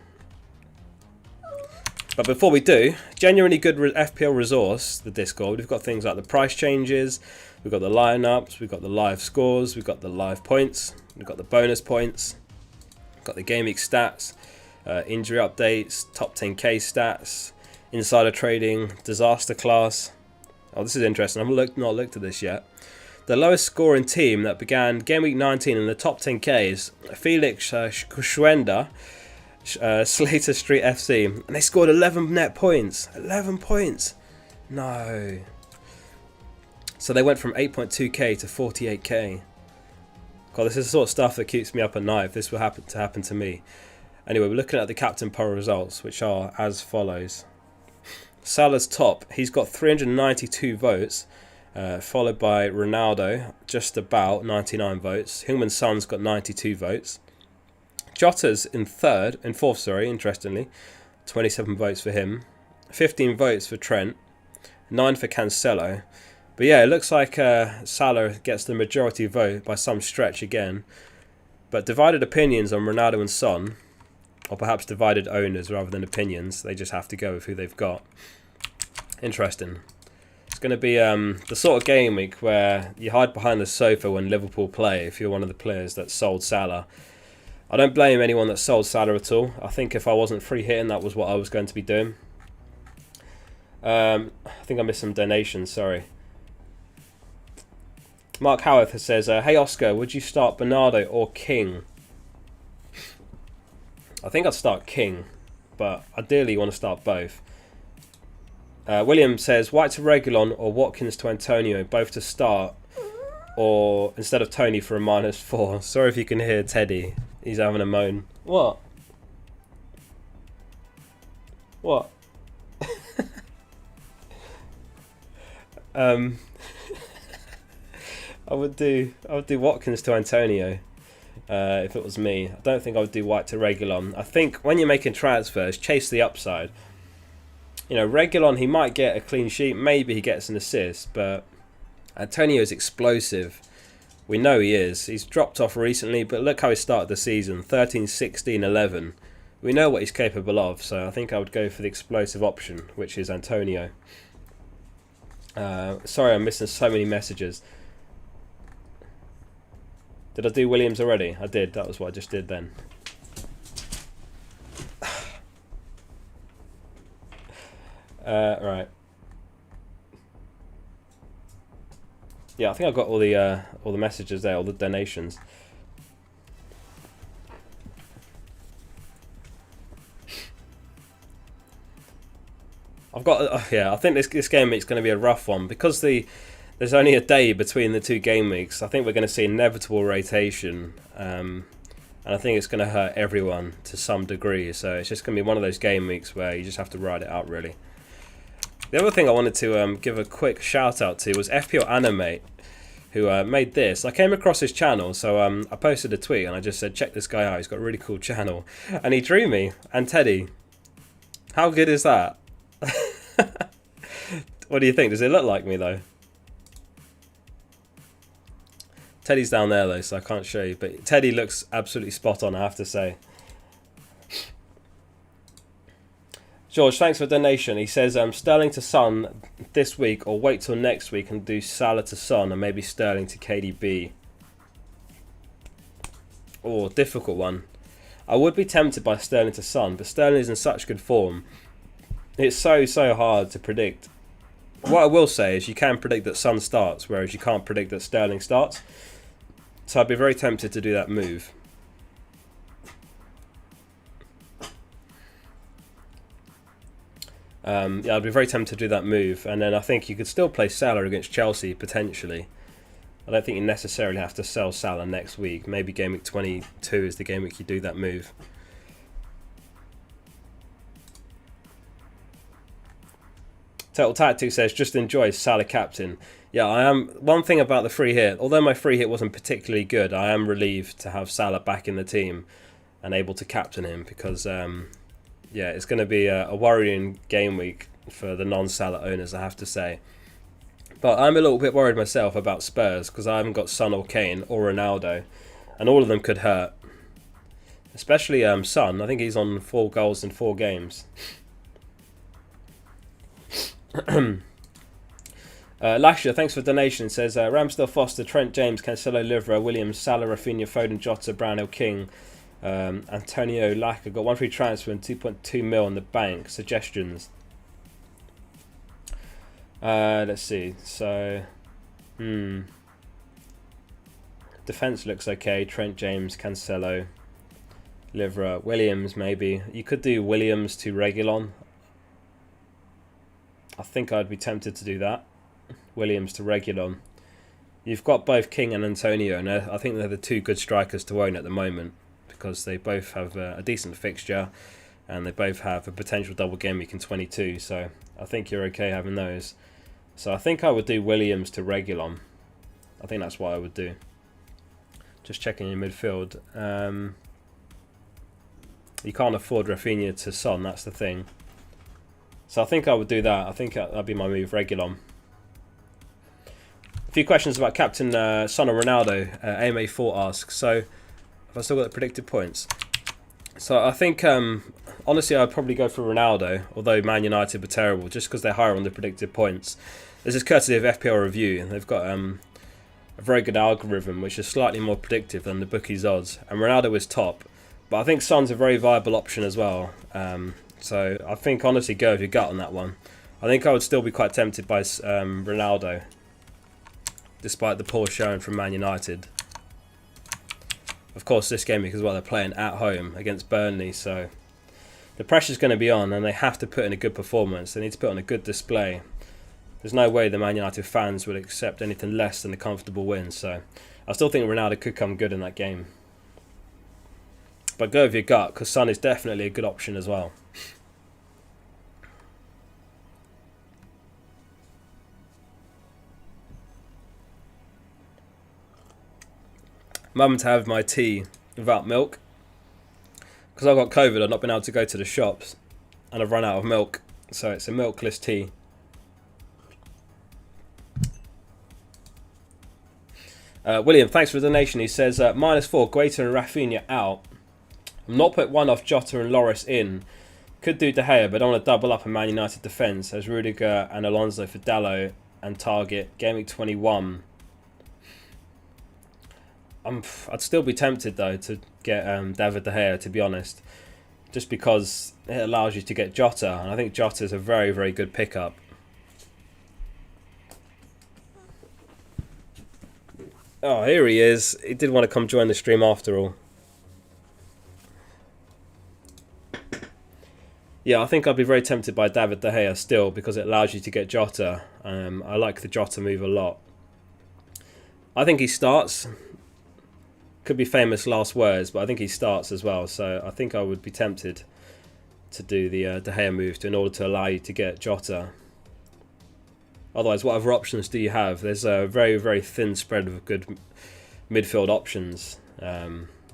But before we do, genuinely good FPL resource, the Discord. We've got things like the price changes, we've got the lineups, we've got the live scores, we've got the live points, we've got the bonus points, we've got the Gameweek stats, injury updates, top 10k stats, insider trading, disaster class. Oh, this is interesting. I've not looked at this yet. The lowest scoring team that began Gameweek 19 in the top 10k is Felix Schwender, Slater Street FC, and they scored 11 net points. 11 points. No. So they went from 8.2k to 48k. God, this is the sort of stuff that keeps me up at night if this will happen to me. Anyway, we're looking at the captain poll results, which are as follows. Salah's top. He's got 392 votes, followed by Ronaldo, just about 99 votes. Heung-min Son's got 92 votes. Jota's in fourth, interestingly. 27 votes for him. 15 votes for Trent. 9 for Cancelo. But yeah, it looks like Salah gets the majority vote by some stretch again. But divided opinions on Ronaldo and Son, or perhaps divided owners rather than opinions. They just have to go with who they've got. Interesting. It's going to be the sort of game week where you hide behind the sofa when Liverpool play if you're one of the players that sold Salah. I don't blame anyone that sold Salah at all. I think if I wasn't free hitting, that was what I was going to be doing. I think I missed some donations, sorry. Mark Howarth says, hey Oscar, would you start Bernardo or King? I think I'd start King, but ideally you want to start both. William says, White to Reguilon or Watkins to Antonio, both to start, or instead of Tony for a -4. Sorry if you can hear Teddy. He's having a moan. What? What? I would do Watkins to Antonio if it was me. I don't think I would do White to Reguilon. I think when you're making transfers, chase the upside. You know, Reguilon, he might get a clean sheet, maybe he gets an assist, but Antonio's explosive. We know he is. He's dropped off recently, but look how he started the season. 13, 16, 11. We know what he's capable of, so I think I would go for the explosive option, which is Antonio. Sorry, I'm missing so many messages. Did I do Williams already? I did. That was what I just did then. Right. Yeah, I think I've got all the messages there, all the donations. I've got yeah. I think this game week's going to be a rough one because there's only a day between the two game weeks. I think we're going to see inevitable rotation, and I think it's going to hurt everyone to some degree. So it's just going to be one of those game weeks where you just have to ride it out, really. The other thing I wanted to give a quick shout out to was FPL Animate, who made this. I came across his channel, so I posted a tweet and I just said, check this guy out, he's got a really cool channel. And he drew me and Teddy. How good is that? What do you think? Does it look like me though? Teddy's down there though, so I can't show you, but Teddy looks absolutely spot on, I have to say. George, thanks for the donation. He says Sterling to Son this week or wait till next week and do Salah to Son and maybe Sterling to KDB. Oh, difficult one. I would be tempted by Sterling to Son, but Sterling is in such good form. It's so hard to predict. What I will say is you can predict that Son starts, whereas you can't predict that Sterling starts. So I'd be very tempted to do that move. Yeah, I'd be very tempted to do that move, and then I think you could still play Salah against Chelsea potentially. I don't think you necessarily have to sell Salah next week. Maybe game week 22 is the game week you do that move. Total Tactics says, just enjoy Salah captain. Yeah, I am. One thing about the free hit, although my free hit wasn't particularly good, I am relieved to have Salah back in the team and able to captain him because, yeah, it's going to be a worrying game week for the non-Salah owners, I have to say. But I'm a little bit worried myself about Spurs because I haven't got Son or Kane or Ronaldo, and all of them could hurt. Especially Son. I think he's on 4 goals in 4 games. Lasher, thanks for the donation. It says Ramsdale, Foster, Trent, James, Cancelo, Livra, Williams, Salah, Rafinha, Foden, Jota, Brownhill, King, Antonio, Laka. Got 1 free transfer and 2.2 mil in the bank. Suggestions. Let's see. So, defense looks okay. Trent, James, Cancelo, Livra, Williams. Maybe you could do Williams to Reguilon. I think I'd be tempted to do that. Williams to Reguilon. You've got both King and Antonio, and I think they're the 2 good strikers to own at the moment because they both have a decent fixture and they both have a potential double game week in 22. So I think you're okay having those. So I think I would do Williams to Reguilon. I think that's what I would do. Just checking your midfield. You can't afford Rafinha to Son, that's the thing. So I think I would do that. I think that'd be my move, Reguilon. A few questions about Captain Son or Ronaldo. AMA4 asks, so have I still got the predicted points? So I think, honestly, I'd probably go for Ronaldo, although Man United were terrible, just because they're higher on the predicted points. This is courtesy of FPL Review. They've got a very good algorithm, which is slightly more predictive than the bookies odds. And Ronaldo is top. But I think Son's a very viable option as well. So I think, honestly, go with your gut on that one. I think I would still be quite tempted by Ronaldo, despite the poor showing from Man United. Of course, this game week as well, they're playing at home against Burnley, so the pressure's going to be on, and they have to put in a good performance. They need to put on a good display. There's no way the Man United fans would accept anything less than a comfortable win, so I still think Ronaldo could come good in that game. But go with your gut, because Son is definitely a good option as well. I'm having to have my tea without milk. Because I've got COVID, I've not been able to go to the shops. And I've run out of milk. So it's a milkless tea. William, thanks for the donation. He says, -4, Guaita and Rafinha out. I'm not put one off Jota and Loris in. Could do De Gea, but I don't want to double up on Man United defence as Rudiger and Alonso for Dallo and target. Gameweek 21. I'd still be tempted though to get David De Gea, to be honest. Just because it allows you to get Jota. And I think Jota is a very, very good pickup. Oh, here he is. He did want to come join the stream after all. Yeah, I think I'd be very tempted by David De Gea still because it allows you to get Jota. I like the Jota move a lot. I think he starts. Could be famous last words, but I think he starts as well. So I think I would be tempted to do the De Gea move in order to allow you to get Jota. Otherwise, what other options do you have? There's a very, very thin spread of good midfield options.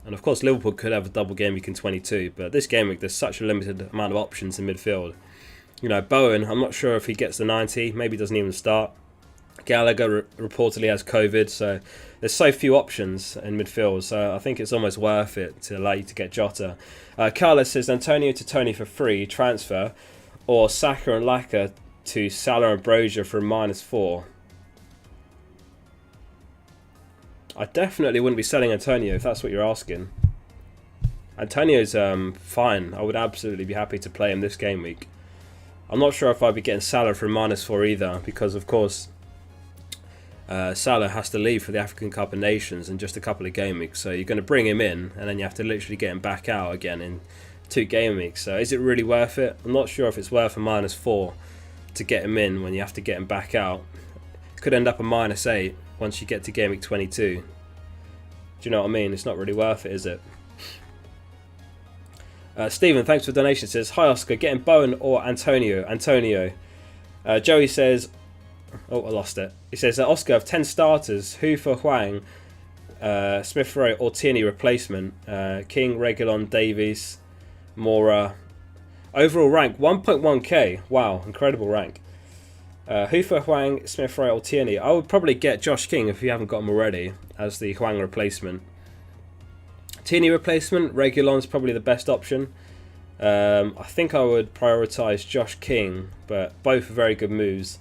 And of course, Liverpool could have a double game week in 22, but this game week, there's such a limited amount of options in midfield. You know, Bowen, I'm not sure if he gets the 90, maybe he doesn't even start. Gallagher reportedly has COVID, so there's so few options in midfield, so I think it's almost worth it to allow you to get Jota. Carlos says Antonio to Tony for free transfer, or Saka and Laka to Salah and Brozier for -4. I definitely wouldn't be selling Antonio if that's what you're asking. Antonio's fine. I would absolutely be happy to play him this game week. I'm not sure if I'd be getting Salah for -4 either, because of course Salah has to leave for the African Cup of Nations in just a couple of game weeks. So you're going to bring him in and then you have to literally get him back out again in 2 game weeks. So is it really worth it? I'm not sure if it's worth a -4 to get him in when you have to get him back out. Could end up a -8 once you get to game week 22. Do you know what I mean? It's not really worth it, is it? Stephen, thanks for the donation. Says, hi Oscar, getting Bowen or Antonio? Antonio. Joey says, oh, I lost it. He says that Oscar of 10 starters, who for Huang, Smith Rowe or Tierney replacement, King, Reguilon, Davies, Mora. Overall rank 1.1k. Wow, incredible rank. Who for Huang, Smith Rowe or Tierney? I would probably get Josh King if you haven't got him already as the Huang replacement. Tierney replacement, Reguilon's probably the best option. I think I would prioritise Josh King, but both are very good moves.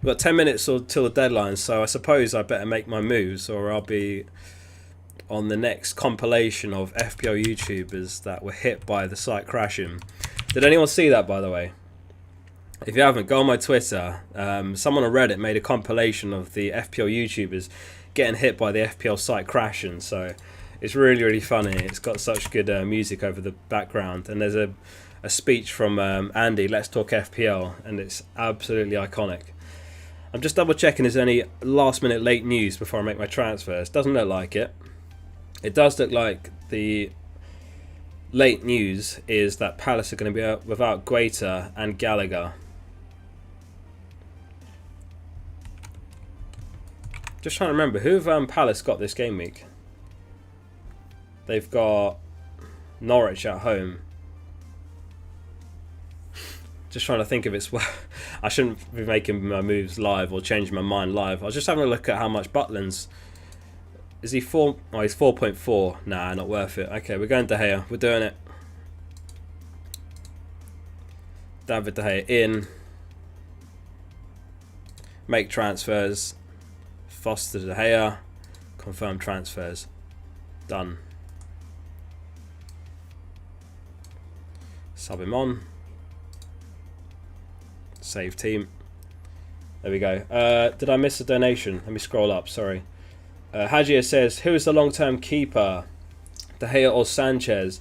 We've got 10 minutes till the deadline, so I suppose I better make my moves or I'll be on the next compilation of FPL YouTubers that were hit by the site crashing. Did anyone see that, by the way? If you haven't, go on my Twitter. Someone on Reddit made a compilation of the FPL YouTubers getting hit by the FPL site crashing, so it's really, really funny. It's got such good music over the background, and there's a speech from Andy, Let's Talk FPL, and it's absolutely iconic. I'm just double checking there's any last minute late news before I make my transfers. Doesn't look like it. It does look like the late news is that Palace are going to be without Guaita and Gallagher. Just trying to remember, who have Palace got this game week? They've got Norwich at home. Just trying to think if it's... I shouldn't be making my moves live or changing my mind live. I was just having a look at how much Butland's... Is he 4? Oh, he's 4.4. Nah, not worth it. Okay, we're going De Gea. We're doing it. David De Gea in. Make transfers. Foster De Gea. Confirm transfers. Done. Sub him on. Save team. There we go. Did I miss a donation? Let me scroll up, sorry. Hajia says, who is the long-term keeper? De Gea or Sanchez?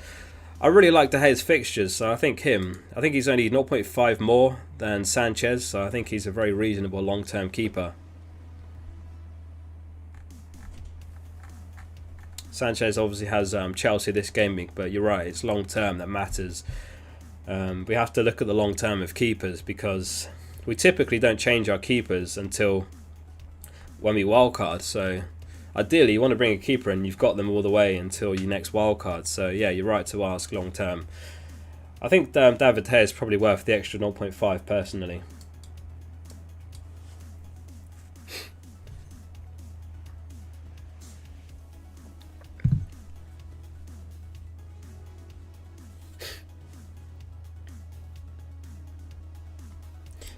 I really like De Gea's fixtures, so I think him. I think he's only 0.5 more than Sanchez, so I think he's a very reasonable long-term keeper. Sanchez obviously has Chelsea this game week, but you're right, it's long-term that matters. We have to look at the long-term of keepers because we typically don't change our keepers until when we wildcard, so... Ideally, you want to bring a keeper and you've got them all the way until your next wildcard. So, yeah, you're right to ask long term. I think David De Gea is probably worth the extra 0.5 personally.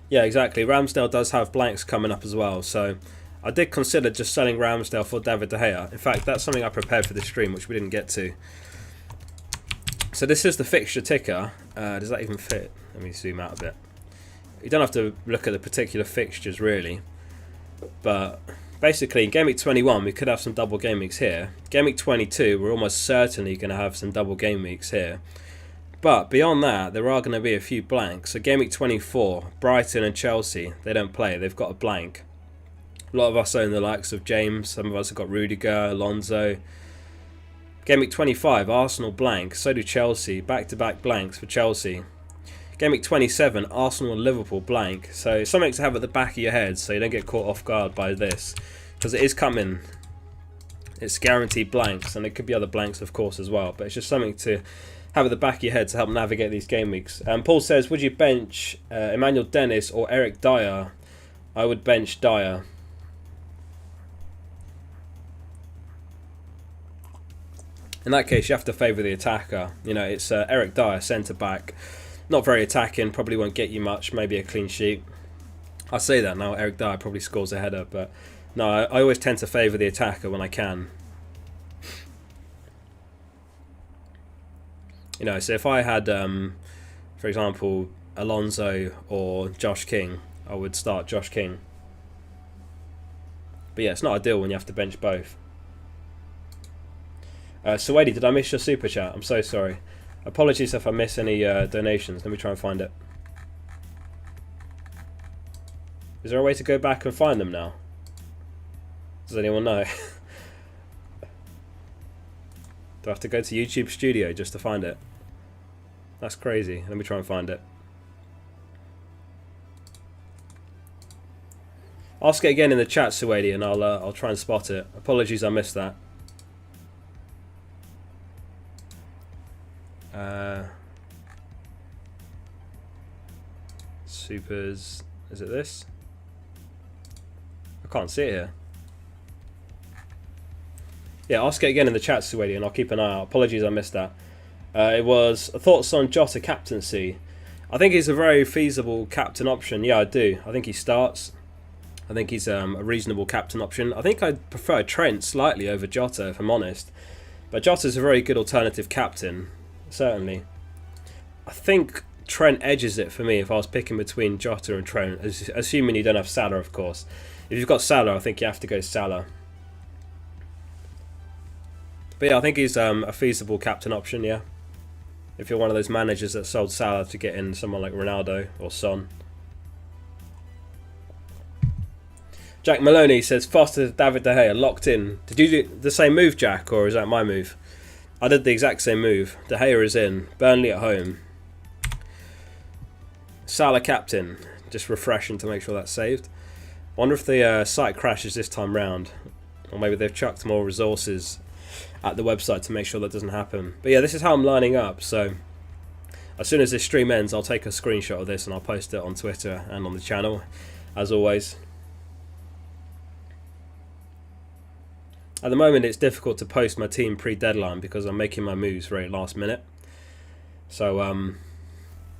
Yeah, exactly. Ramsdale does have blanks coming up as well, so... I did consider just selling Ramsdale for David De Gea. In fact, that's something I prepared for this stream, which we didn't get to. So this is the fixture ticker. Does that even fit? Let me zoom out a bit. You don't have to look at the particular fixtures, really. But basically, in Game Week 21, we could have some double game weeks here. Game Week 22, we're almost certainly going to have some double game weeks here. But beyond that, there are going to be a few blanks. So Game Week 24, Brighton and Chelsea, they don't play. They've got a blank. A lot of us own the likes of James. Some of us have got Rudiger, Alonso. Game Week 25, Arsenal blank. So do Chelsea. Back-to-back blanks for Chelsea. Game Week 27, Arsenal and Liverpool blank. So something to have at the back of your head so you don't get caught off guard by this. Because it is coming. It's guaranteed blanks. And it could be other blanks, of course, as well. But it's just something to have at the back of your head to help navigate these game weeks. Paul says, would you bench Emmanuel Dennis or Eric Dyer? I would bench Dyer. In that case, you have to favour the attacker. You know, it's Eric Dyer, centre-back. Not very attacking, probably won't get you much, maybe a clean sheet. I say that now, Eric Dyer probably scores a header, but no, I always tend to favour the attacker when I can. You know, so if I had, for example, Alonso or Josh King, I would start Josh King. But yeah, it's not ideal when you have to bench both. Suwaidi, did I miss your super chat? I'm so sorry. Apologies if I miss any donations. Let me try and find it. Is there a way to go back and find them now? Does anyone know? Do I have to go to YouTube Studio just to find it? That's crazy. Let me try and find it. Ask it again in the chat, Suedi, and I'll try and spot it. Apologies, I missed that. Supers. Is it this? I can't see it here. Yeah, ask it again in the chat, Suedi, and I'll keep an eye out. Apologies, I missed that. It was thoughts on Jota captaincy. I think he's a very feasible captain option. Yeah, I do. I think he starts. I think he's a reasonable captain option. I think I'd prefer Trent slightly over Jota, if I'm honest. But Jota's a very good alternative captain, certainly. I think Trent edges it for me if I was picking between Jota and Trent, assuming you don't have Salah, of course. If you've got Salah, I think you have to go Salah. But yeah, I think he's a feasible captain option, yeah. If you're one of those managers that sold Salah to get in someone like Ronaldo or Son. Jack Maloney says, faster David De Gea, locked in. Did you do the same move, Jack, or is that my move? I did the exact same move. De Gea is in. Burnley at home. Salah captain. Just refreshing to make sure that's saved. Wonder if the site crashes this time round. Or maybe they've chucked more resources at the website to make sure that doesn't happen. But yeah, this is how I'm lining up. So as soon as this stream ends, I'll take a screenshot of this and I'll post it on Twitter and on the channel, as always. At the moment, it's difficult to post my team pre-deadline because I'm making my moves very last minute. So,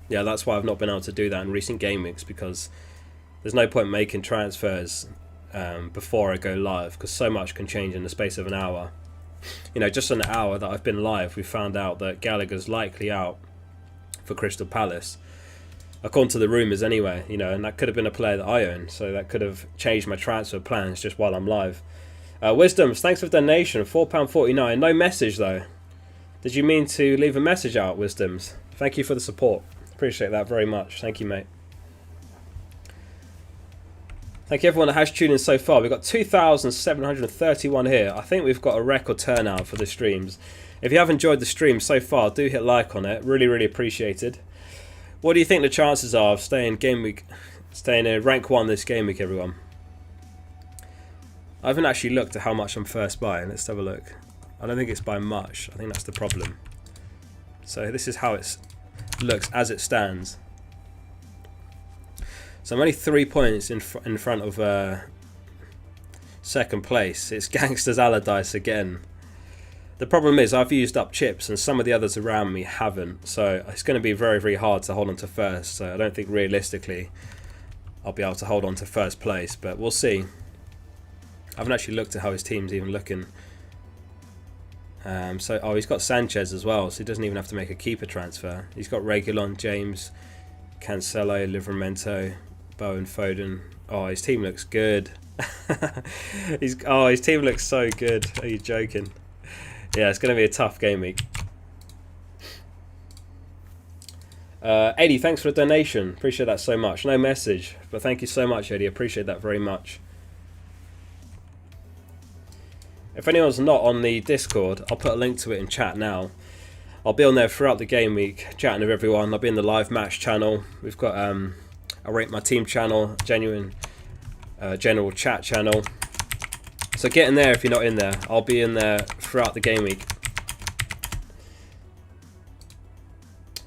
yeah, that's why I've not been able to do that in recent game weeks, because there's no point making transfers before I go live, because so much can change in the space of an hour. You know, just an hour that I've been live, we found out that Gallagher's likely out for Crystal Palace. According to the rumours anyway, you know, and that could have been a player that I own, so that could have changed my transfer plans just while I'm live. Wisdoms, thanks for the donation, £4.49. No message though. Did you mean to leave a message out, Wisdoms? Thank you for the support. Appreciate that very much. Thank you, mate. Thank you everyone that has tuned in so far. We've got 2,731 here. I think we've got a record turnout for the streams. If you have enjoyed the stream so far, do hit like on it. Really, really appreciated. What do you think the chances are of staying in rank 1 this game week, everyone? I haven't actually looked at how much I'm first by. Let's have a look. I don't think it's by much. I think that's the problem. So this is how it looks as it stands. So I'm only 3 points in front of second place. It's Gangsters Allardyce again. The problem is I've used up chips and some of the others around me haven't. So it's going to be very, very hard to hold on to first. So I don't think realistically I'll be able to hold on to first place. But we'll see. I haven't actually looked at how his team's even looking. Oh, he's got Sanchez as well, so he doesn't even have to make a keeper transfer. He's got Reguilon, James, Cancelo, Livramento, Bowen, Foden. Oh, his team looks good. His team looks so good. Are you joking? Yeah, it's going to be a tough game week. 80, thanks for the donation. Appreciate that so much. No message, but thank you so much, Eddie. Appreciate that very much. If anyone's not on the Discord, I'll put a link to it in chat now. I'll be on there throughout the game week, chatting with everyone. I'll be in the live match channel. We've got a Rate My Team channel, genuine general chat channel. So get in there if you're not in there. I'll be in there throughout the game week.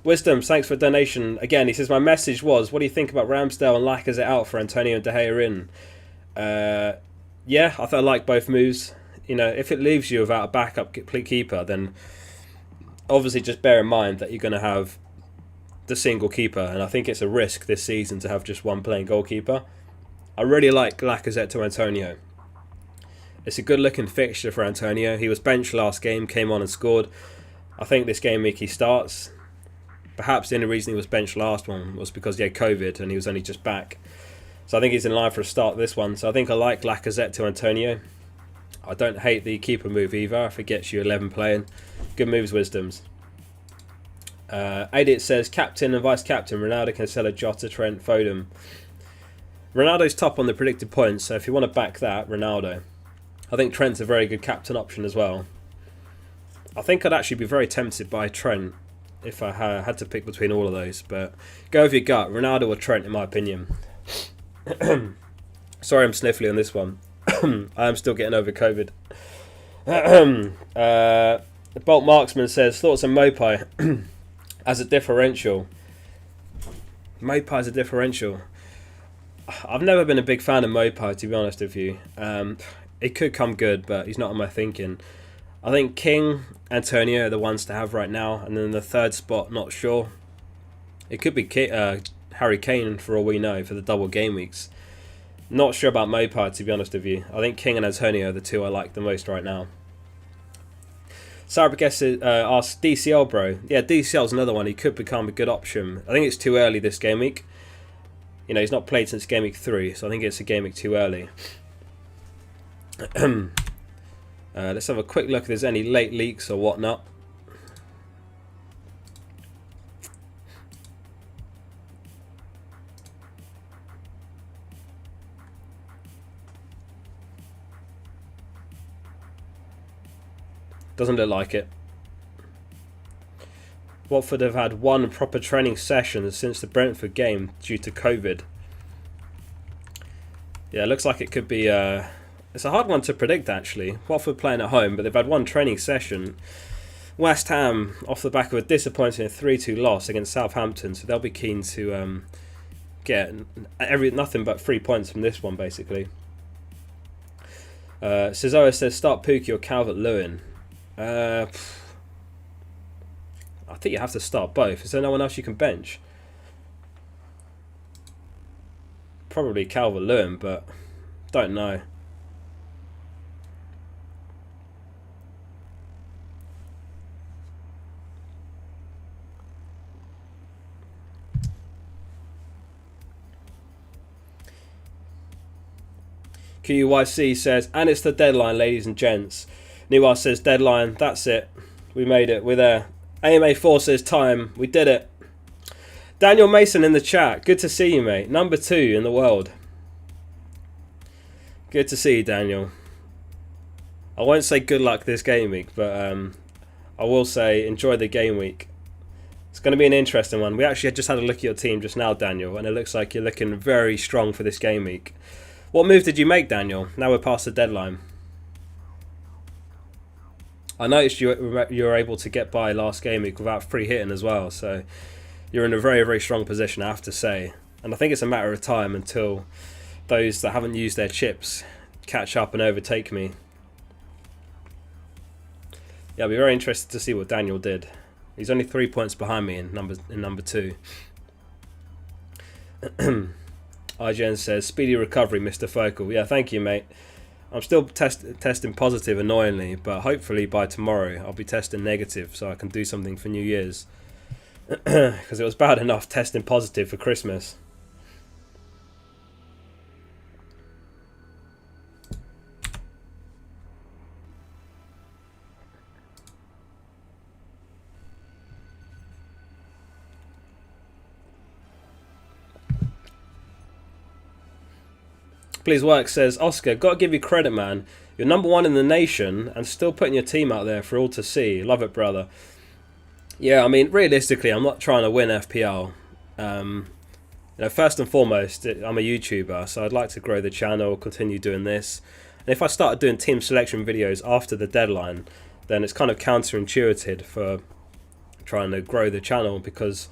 Wisdom, thanks for the donation. Again, he says, my message was, what do you think about Ramsdale and Lacazette out for Antonio and De Gea in? Yeah, I thought I like both moves. You know, if it leaves you without a backup keeper, then obviously just bear in mind that you're going to have the single keeper. And I think it's a risk this season to have just one playing goalkeeper. I really like Lacazette to Antonio. It's a good looking fixture for Antonio. He was benched last game, came on and scored. I think this game week he starts. Perhaps the only reason he was benched last one was because he had COVID and he was only just back. So I think he's in line for a start this one. So I think I like Lacazette to Antonio. I don't hate the keeper move either if it gets you 11 playing. Good moves, Wisdoms. Edit says, captain and vice captain, Ronaldo, Cancelo, Jota, Trent, Foden. Ronaldo's top on the predicted points, so if you want to back that, Ronaldo. I think Trent's a very good captain option as well. I think I'd actually be very tempted by Trent if I had to pick between all of those. But go with your gut. Ronaldo or Trent, in my opinion. Sorry, I'm sniffly on this one. I am still getting over COVID. Bolt Marksman says, thoughts on Mopai as a differential. Mopai as a differential. I've never been a big fan of Mopai, to be honest with you. It could come good, but he's not on my thinking. I think King, Antonio are the ones to have right now, and then the third spot, not sure. It could be Harry Kane, for all we know, for the double game weeks. Not sure about Mopai, to be honest with you. I think King and Antonio are the two I like the most right now. Sarah asks DCL, bro. Yeah, DCL's another one. He could become a good option. I think it's too early this game week. You know, he's not played since game week 3, so I think it's a game week too early. Let's have a quick look if there's any late leaks or whatnot. Doesn't look like it. Watford have had one proper training session since the Brentford game due to COVID. Yeah, it looks like it could be... it's a hard one to predict, actually. Watford playing at home, but they've had one training session. West Ham, off the back of a disappointing 3-2 loss against Southampton, so they'll be keen to get nothing but 3 points from this one, basically. Cesaro says, start Pookie or Calvert-Lewin. I think you have to start both. Is there no one else you can bench? Probably Calvert-Lewin, but don't know. QUYC says, and it's the deadline, ladies and gents. Niwa says, deadline, that's it. We made it, we're there. AMA4 says, time, we did it. Daniel Mason in the chat, good to see you, mate. Number 2 in the world. Good to see you, Daniel. I won't say good luck this game week, but I will say enjoy the game week. It's going to be an interesting one. We actually just had a look at your team just now, Daniel, and it looks like you're looking very strong for this game week. What move did you make, Daniel? Now we're past the deadline. I noticed you were able to get by last game week without free hitting as well, so you're in a very, very strong position, I have to say. And I think it's a matter of time until those that haven't used their chips catch up and overtake me. Yeah, I'll be very interested to see what Daniel did. He's only 3 points behind me in number 2. IGN says, speedy recovery, Mr. Focal. Yeah, thank you, mate. I'm still testing positive, annoyingly, but hopefully by tomorrow I'll be testing negative so I can do something for New Year's. Because it was bad enough testing positive for Christmas. Please Work says, Oscar, got to give you credit, man. You're number 1 in the nation and still putting your team out there for all to see. Love it, brother. Yeah, I mean, realistically, I'm not trying to win FPL. You know, first and foremost, I'm a YouTuber, so I'd like to grow the channel, continue doing this. And if I started doing team selection videos after the deadline, then it's kind of counterintuitive for trying to grow the channel because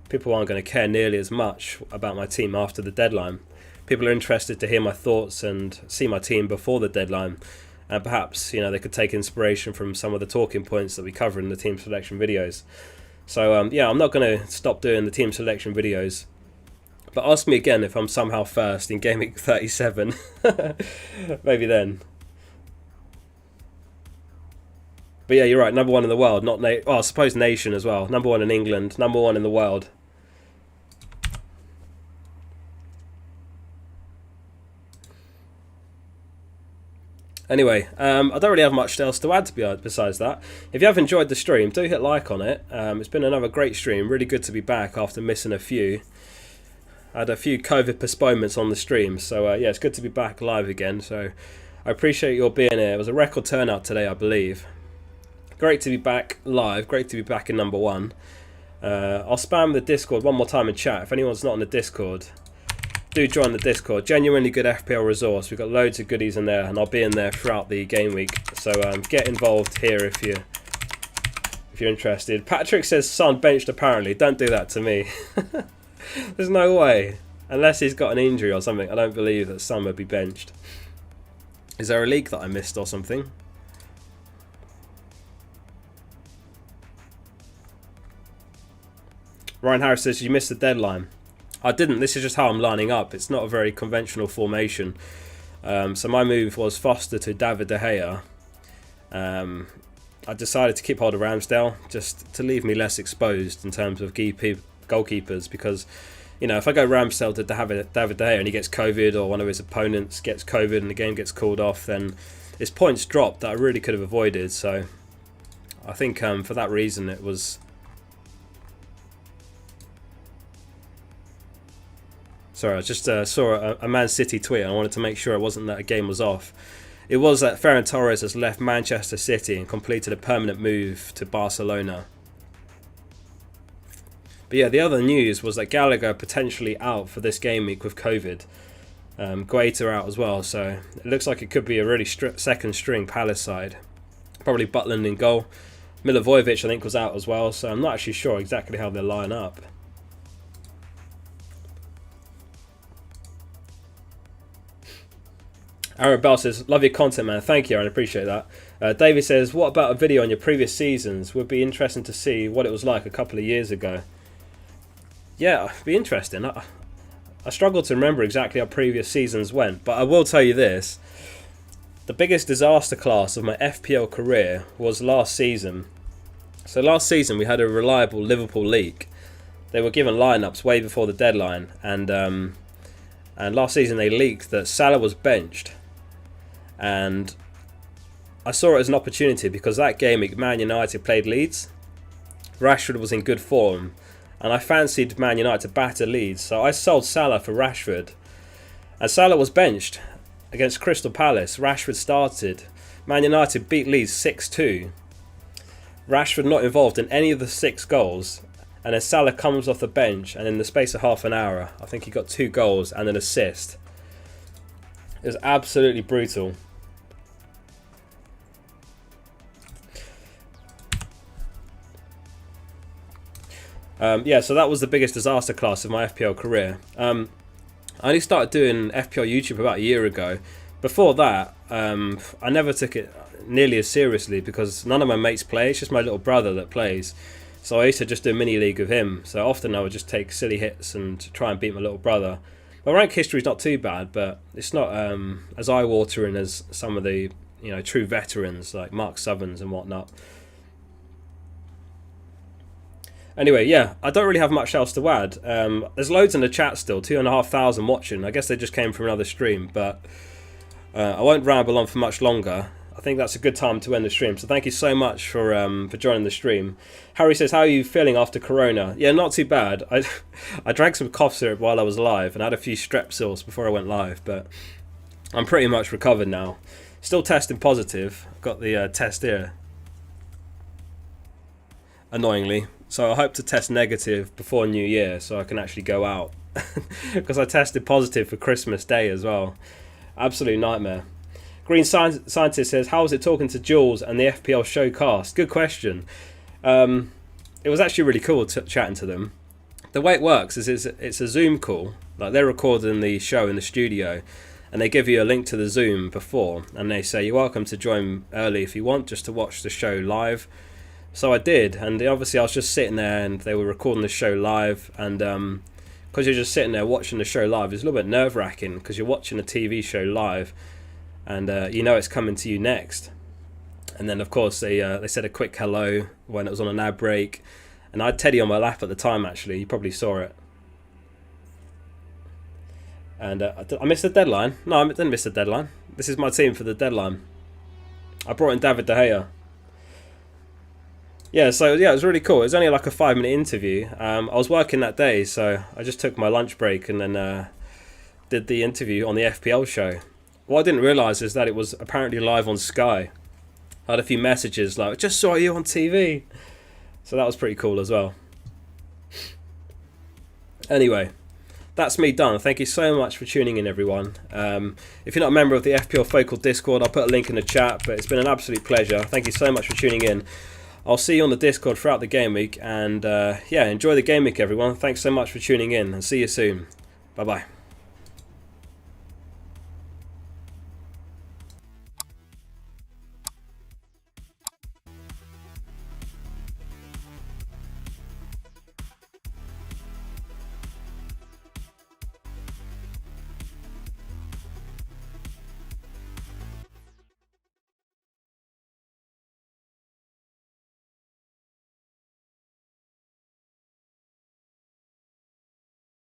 people aren't going to care nearly as much about my team after the deadline. People are interested to hear my thoughts and see my team before the deadline, and perhaps, you know, they could take inspiration from some of the talking points that we cover in the team selection videos. So yeah, I'm not going to stop doing the team selection videos, but ask me again if I'm somehow first in Gameweek 37. Maybe then. But yeah, you're right, number 1 in the world, not I suppose nation as well. Number 1 in England, number 1 in the world. Anyway, I don't really have much else to add besides that. If you have enjoyed the stream, do hit like on it. It's been another great stream. Really good to be back after missing a few. I had a few COVID postponements on the stream. So yeah, it's good to be back live again. So I appreciate your being here. It was a record turnout today, I believe. Great to be back live. Great to be back in number 1. I'll spam the Discord one more time in chat. If anyone's not on the Discord, do join the Discord. Genuinely good FPL resource. We've got loads of goodies in there, and I'll be in there throughout the game week. So get involved here if you're interested. Patrick says Son benched apparently. Don't do that to me. There's no way. Unless he's got an injury or something, I don't believe that Son would be benched. Is there a league that I missed or something? Ryan Harris says you missed the deadline. I didn't. This is just how I'm lining up. It's not a very conventional formation. So my move was Foster to David De Gea. I decided to keep hold of Ramsdale just to leave me less exposed in terms of goalkeepers, because if I go Ramsdale to David De Gea and he gets COVID, or one of his opponents gets COVID and the game gets called off, then his points drop that I really could have avoided. So I think for that reason it was... Sorry, I just saw a Man City tweet and I wanted to make sure it wasn't that a game was off. It was that Ferran Torres has left Manchester City and completed a permanent move to Barcelona. But yeah, the other news was that Gallagher potentially out for this game week with COVID. Guaita out as well, so it looks like it could be a really second string Palace side. Probably Butland in goal. Milivojevic I think was out as well, so I'm not actually sure exactly how they'll line up. Aaron Bell says, love your content, man. Thank you, Aaron. I appreciate that. David says, what about a video on your previous seasons? Would be interesting to see what it was like a couple of years ago. Yeah, it'd be interesting. I struggle to remember exactly how previous seasons went, but I will tell you this. The biggest disaster class of my FPL career was last season. So last season we had a reliable Liverpool league. They were given lineups way before the deadline, and last season they leaked that Salah was benched. And I saw it as an opportunity because that game Man United played Leeds. Rashford was in good form, and I fancied Man United to batter Leeds, so I sold Salah for Rashford. And Salah was benched against Crystal Palace. Rashford started. Man United beat Leeds 6-2. Rashford not involved in any of the 6 goals, and then Salah comes off the bench, and in the space of half an hour I think he got 2 goals and an assist. It was absolutely brutal. So that was the biggest disaster class of my FPL career. I only started doing FPL YouTube about a year ago. Before that, I never took it nearly as seriously because none of my mates play. It's just my little brother that plays. So I used to just do a mini league with him. So often I would just take silly hits and try and beat my little brother. My rank history is not too bad, but it's not as eye-watering as some of the true veterans like Mark Southerns and whatnot. Anyway, yeah, I don't really have much else to add. There's loads in the chat still, 2,500 watching. I guess they just came from another stream, but I won't ramble on for much longer. I think that's a good time to end the stream. So thank you so much for joining the stream. Harry says, how are you feeling after Corona? Yeah, not too bad. I drank some cough syrup while I was live and had a few strepsils before I went live, but I'm pretty much recovered now. Still testing positive. Got the test here, annoyingly. So I hope to test negative before New Year so I can actually go out. Because I tested positive for Christmas Day as well. Absolute nightmare. Green Scientist says, how was it talking to Jules and the FPL show cast? Good question. It was actually really cool chatting to them. The way it works is it's a Zoom call. Like they're recording the show in the studio and they give you a link to the Zoom before and they say you're welcome to join early if you want, just to watch the show live. So I did, and obviously I was just sitting there and they were recording the show live, and because you're just sitting there watching the show live, it's a little bit nerve-wracking because you're watching a TV show live and it's coming to you next. And then of course they said a quick hello when it was on an ad break, and I had Teddy on my lap at the time. Actually, you probably saw it. And I missed the deadline. No, I didn't miss the deadline. This is my team for the deadline. I brought in David De Gea. Yeah, so yeah, it was really cool. It was only like a 5-minute interview. I was working that day, so I just took my lunch break and then did the interview on the FPL show. What I didn't realise is that it was apparently live on Sky. I had a few messages like, I just saw you on TV. So that was pretty cool as well. Anyway, that's me done. Thank you so much for tuning in, everyone. If you're not a member of the fplfocal Discord, I'll put a link in the chat, but it's been an absolute pleasure. Thank you so much for tuning in. I'll see you on the Discord throughout the game week, and yeah, enjoy the game week, everyone. Thanks so much for tuning in, and see you soon. Bye bye.